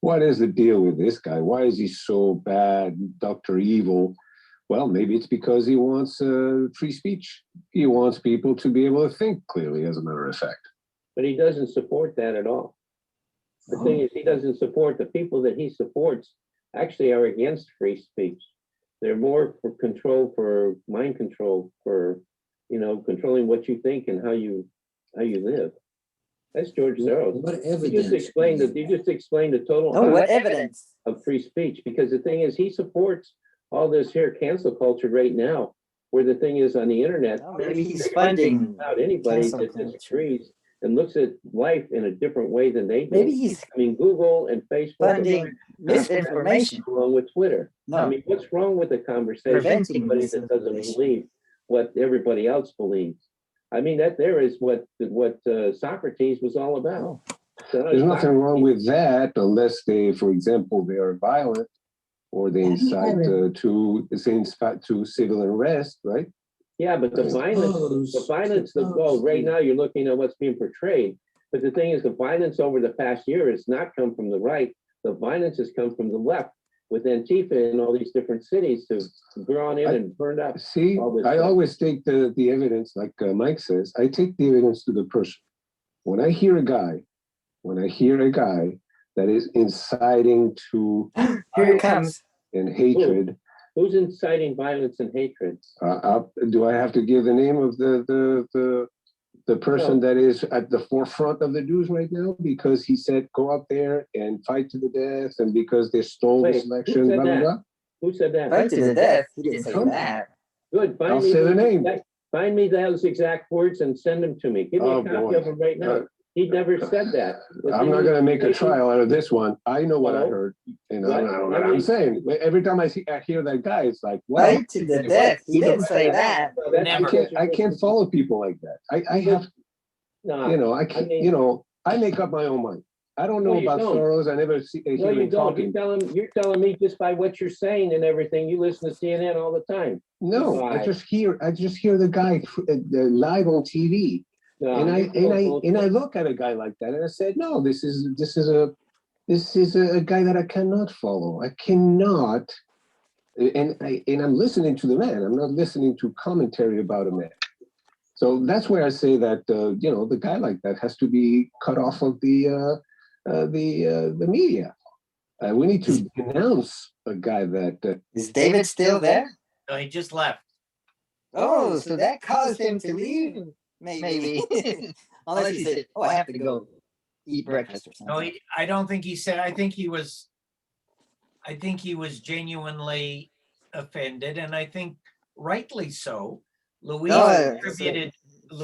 What is the deal with this guy? Why is he so bad, Dr. Evil? Well, maybe it's because he wants free speech. He wants people to be able to think clearly, as a matter of fact.
But he doesn't support that at all. The thing is, he doesn't support the people that he supports actually are against free speech. They're more for control, for mind control, for controlling what you think and how you live. That's George Soros.
what
You
evidence
just explained the total
Oh, what evidence?
of free speech, because the thing is, he supports all this here cancel culture right now, where the thing is on the internet,
Oh, maybe he's funding
out anybody
cancel
that
culture.
disagrees and looks at life in a different way than they do.
Maybe he's
I mean, Google and Facebook
funding misinformation.
along with Twitter. I
No,
mean, what's wrong with the conversation?
Preventing
Somebody that doesn't
misinformation.
believe what everybody else believes. I mean, that there is what Socrates was all about. So
There's nothing wrong with that unless they, for example, they are violent or they incite to civil unrest, right?
Yeah, but the violence, right now you're looking at what's being portrayed. But the thing is, the violence over the past year has not come from the right. The violence has come from the left with Antifa in all these different cities to drawn in and burned up.
See,
all this
I
stuff.
always take the evidence, like Mike says, I take the evidence to the person. When I hear a guy that is inciting to
Here it comes.
and hatred.
Who's inciting violence and hatred?
Do I have to give the name of the person that is at the forefront of the news right now because he said go out there and fight to the death, and because they stole this election, blah blah blah?
Who said that?
Fight to the death. He didn't say
Trump.
that.
Good.
I'll say the name.
Find me those exact words and send them to me. Give me a copy of them right now. He never said that.
I'm not going to make a trial out of this one. I know what I heard. You know, I know what I'm saying. Every time I hear that guy, it's like, what?
Fight to the death. He didn't say that.
I can't follow people like that. I have, you know, I can't, you know, I make up my own mind. I don't know about Soros. I never hear him talking.
You're telling me just by what you're saying and everything. You listen to CNN all the time.
No, I just hear the guy live on TV. No, and I look at a guy like that and I said, no, this is a guy that I cannot follow. I cannot, and I'm listening to the man. I'm not listening to commentary about a man. So that's where I say that you know, the guy like that has to be cut off of the media. We need to denounce a guy that.
Is David still there?
No, he just left.
Oh, so that caused him to leave. Maybe. Unless he said, oh, I have to go eat breakfast or something.
No, I don't think he said. I think he was genuinely offended, and I think rightly so. Luis attributed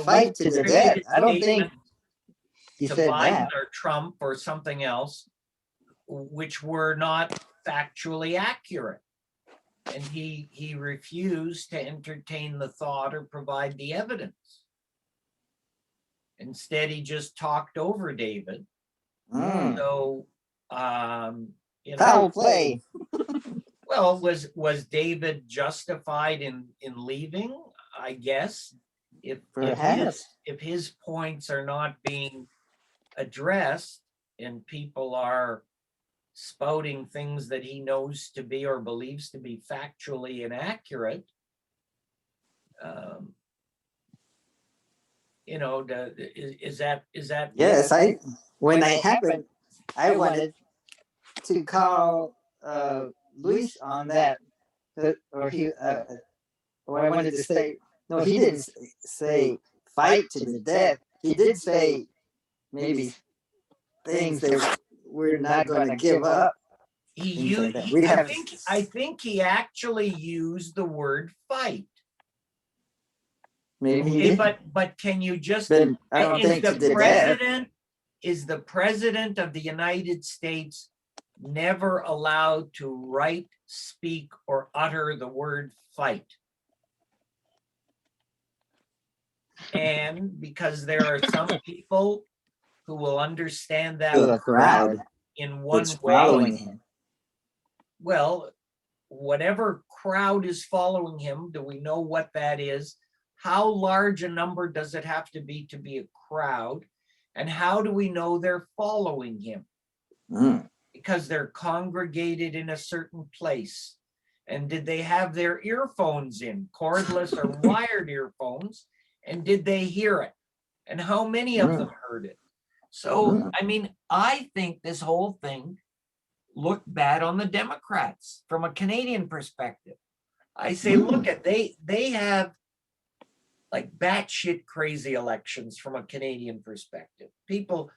fight to the death. I don't think he said
Biden
that.
or Trump or something else, which were not factually accurate. And he refused to entertain the thought or provide the evidence. Instead, he just talked over David. So, you know,
Foul play.
Well, was David justified in leaving? I guess if his points are not being addressed and people are spouting things that he knows to be or believes to be factually inaccurate, you know, is that?
Yes, when it happened, I wanted to call Luis on that, or I wanted to say, no, he didn't say fight to the death. He did say maybe things that we're not going to give up.
I think he actually used the word fight.
Maybe,
but can you just?
I don't think
is the president of the United States never allowed to write, speak, or utter the word fight? And because there are some people who will understand that
the crowd
in one way. Well, whatever crowd is following him, do we know what that is? How large a number does it have to be a crowd? And how do we know they're following him? Because they're congregated in a certain place. And did they have their earphones in, cordless or wired earphones? And did they hear it? And how many of them heard it? So, I mean, I think this whole thing looked bad on the Democrats from a Canadian perspective. I say, look at, they have like batshit crazy elections from a Canadian perspective. People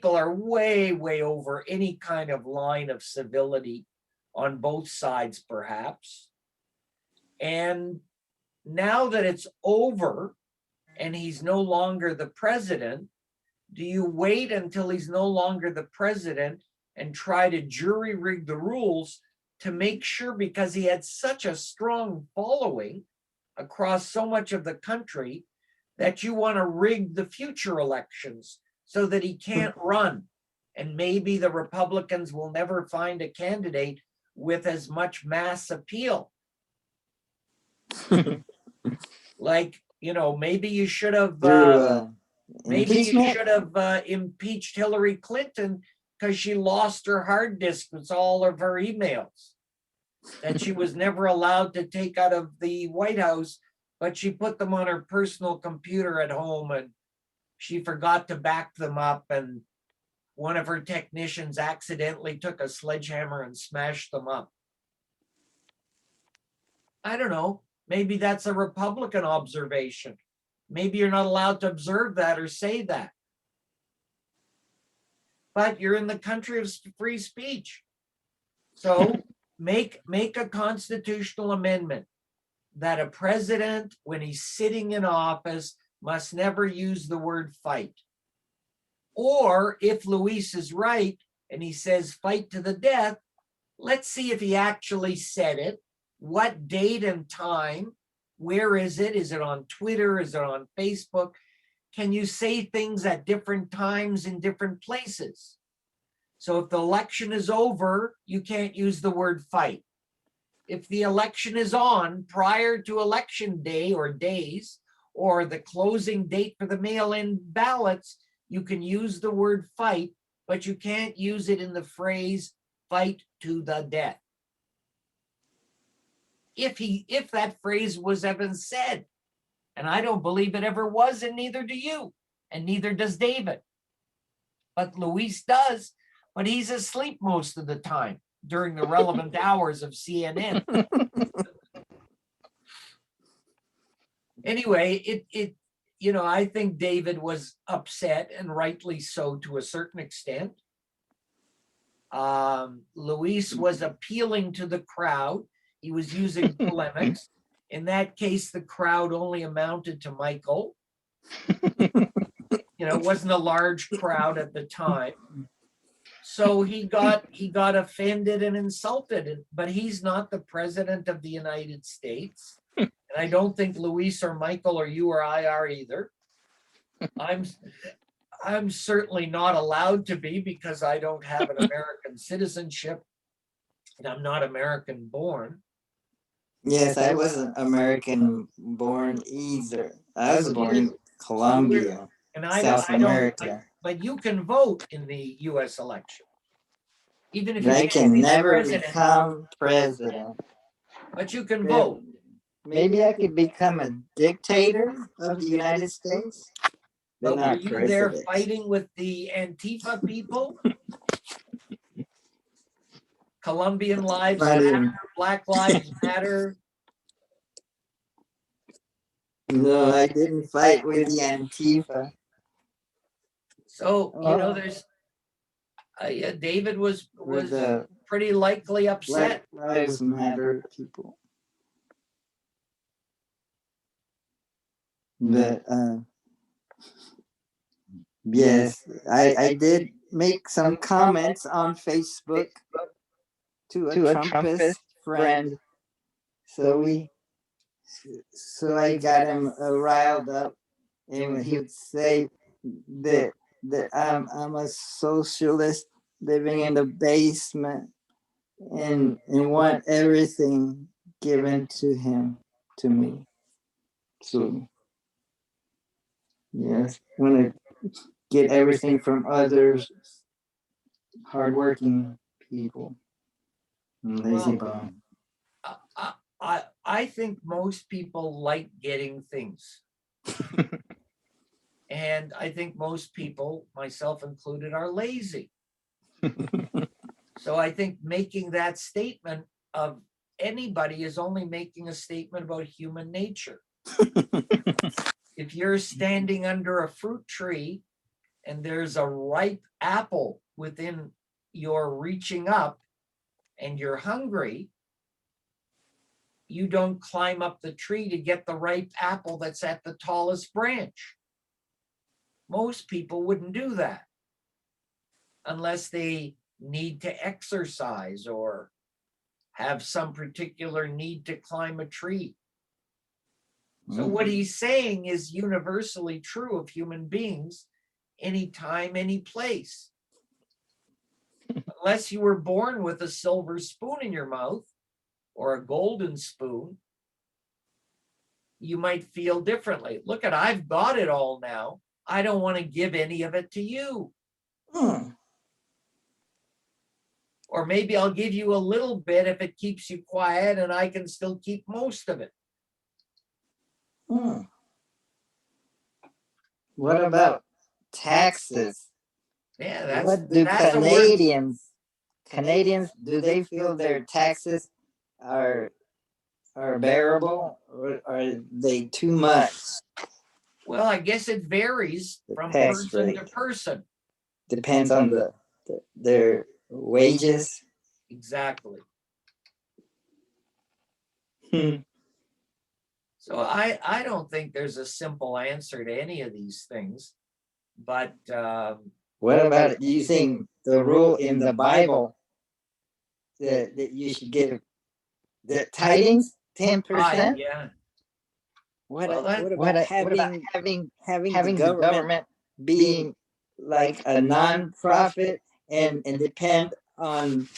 are way, way over any kind of line of civility on both sides, perhaps. And now that it's over and he's no longer the president, do you wait until he's no longer the president and try to jury rig the rules to make sure, because he had such a strong following across so much of the country, that you want to rig the future elections so that he can't run? And maybe the Republicans will never find a candidate with as much mass appeal. Like, you know, maybe you should have impeached Hillary Clinton because she lost her hard disk with all of her emails that she was never allowed to take out of the White House, but she put them on her personal computer at home and she forgot to back them up. And one of her technicians accidentally took a sledgehammer and smashed them up. I don't know. Maybe that's a Republican observation. Maybe you're not allowed to observe that or say that. But you're in the country of free speech. So make a constitutional amendment that a president, when he's sitting in office, must never use the word fight. Or if Luis is right and he says fight to the death, let's see if he actually said it, what date and time, where is it? Is it on Twitter? Is it on Facebook? Can you say things at different times in different places? So if the election is over, you can't use the word fight. If the election is on prior to election day or days, or the closing date for the mail-in ballots, you can use the word fight, but you can't use it in the phrase fight to the death. If that phrase was ever said, and I don't believe it ever was, and neither do you, and neither does David. But Luis does, but he's asleep most of the time during the relevant hours of CNN. Anyway, I think David was upset, and rightly so to a certain extent. Luis was appealing to the crowd. He was using polemics. In that case, the crowd only amounted to Michael. It wasn't a large crowd at the time. So he got offended and insulted, but he's not the president of the United States. And I don't think Luis or Michael or you or I are either. I'm certainly not allowed to be because I don't have an American citizenship and I'm not American born.
Yes, I wasn't American born either. I was born in Colombia,
And
South America.
But you can vote in the U.S. election. Even if
I
you
can
be
never
president,
become president.
but you can vote.
Maybe I could become a dictator of the United States.
But were
not
you
president.
there fighting with the Antifa people? Colombian Lives Matter, Black Lives Matter.
No, I didn't fight with the Antifa.
So, there's David was
the
pretty likely upset.
Black Lives Matter people. But yes, I did make some comments on Facebook to a Trumpist friend. So I got him riled up, and he would say that I'm a socialist living in the basement and want everything given to me. So yes, want to get everything from others, hardworking people. Lazy bum.
I think most people like getting things. And I think most people, myself included, are lazy. So I think making that statement of anybody is only making a statement about human nature. If you're standing under a fruit tree and there's a ripe apple within your reaching up and you're hungry, you don't climb up the tree to get the ripe apple that's at the tallest branch. Most people wouldn't do that unless they need to exercise or have some particular need to climb a tree. So what he's saying is universally true of human beings, anytime, any place. Unless you were born with a silver spoon in your mouth or a golden spoon, you might feel differently. Look, I've got it all now. I don't want to give any of it to you. Or maybe I'll give you a little bit if it keeps you quiet and I can still keep most of it.
What about taxes?
Yeah,
What do
that's a word.
Canadians, do they feel their taxes are bearable, or are they too much?
Well, I guess it varies
The
from
tax
person to
rate.
person.
Depends on their wages.
Exactly.
Hmm.
So I don't think there's a simple answer to any of these things, but
What about using the rule in the Bible that you should give the tidings 10%?
yeah.
What,
Well, that-
what about having the government
being like a non-profit and depend on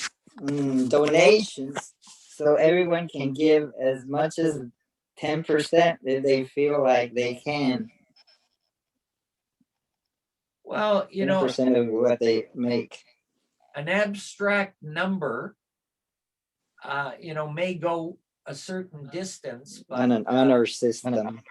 donations, so everyone can give as much as 10% if they feel like they can.
Well, you know,
10% of what they make.
an abstract number, may go a certain distance, but
On an honor system.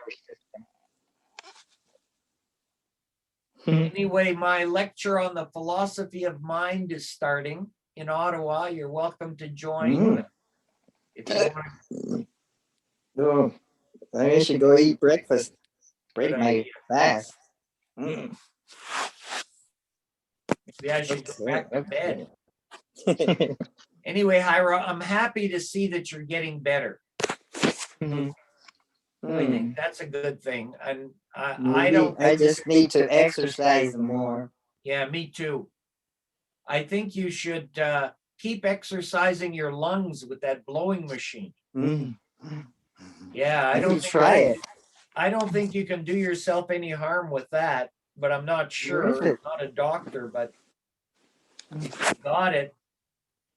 anyway, my lecture on the philosophy of mind is starting in Ottawa. You're welcome to join. If you want.
Oh, I should go eat breakfast. Break
Good
my
idea.
fast.
Maybe I should go back to bed. Anyway, Hira, I'm happy to see that you're getting better. I think that's a good thing. And
I just need to exercise more.
Yeah, me too. I think you should keep exercising your lungs with that blowing machine. Yeah,
I don't try it.
I don't think you can do yourself any harm with that, but I'm not sure. I'm not a doctor, but if you got it,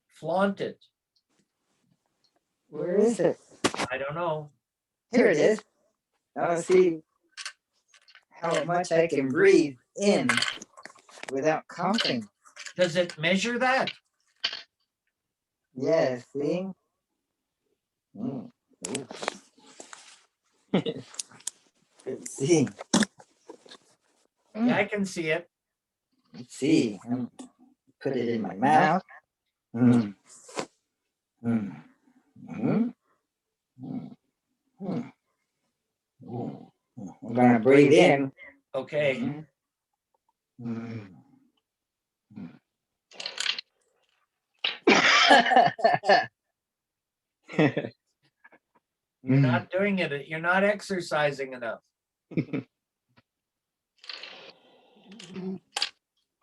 flaunt it.
Where is it?
I don't know.
Here it is. Now see how much I can breathe in without coughing.
Does it measure that?
Yes, see? Let's see.
Yeah, I can see it.
Let's see. Put it in my mouth. I'm gonna breathe in.
Okay. You're not doing it. You're not exercising enough.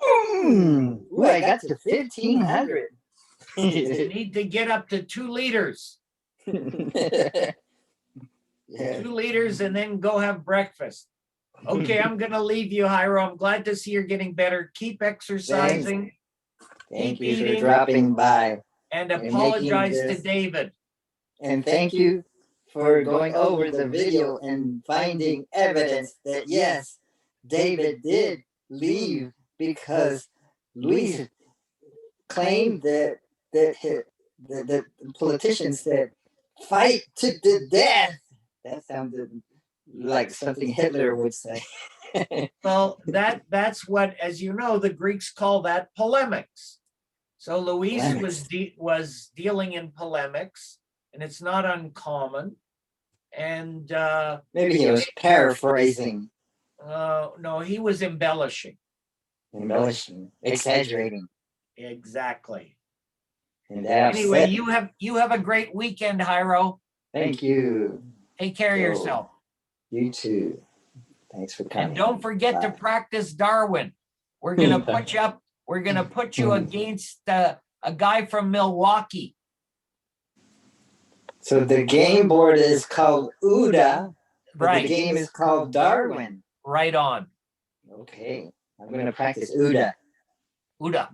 Ooh, I got to 1,500.
You need to get up to 2 liters. 2 liters and then go have breakfast. Okay, I'm going to leave you, Hiro. I'm glad to see you're getting better. Keep exercising.
Thank
Keep
you for
eating,
dropping by.
and apologize to David.
And thank you for going over the video and finding evidence that yes, David did leave because Luis claimed that the politician said, "Fight to the death." That sounded like something Hitler would say.
Well, that's what, as you know, the Greeks call that polemics. So Luis was dealing in polemics, and it's not uncommon. And
maybe he was paraphrasing.
No, he was embellishing.
Exaggerating.
Exactly.
And
anyway, you have a great weekend, Hiro.
Thank you.
Take care of yourself.
You too. Thanks for coming.
And don't forget to practice Darwin. We're gonna put you up. We're gonna put you against a guy from Milwaukee.
So the game board is called UDA.
Right.
The game is called Darwin.
Right on.
Okay. I'm going to practice UDA.
UDA.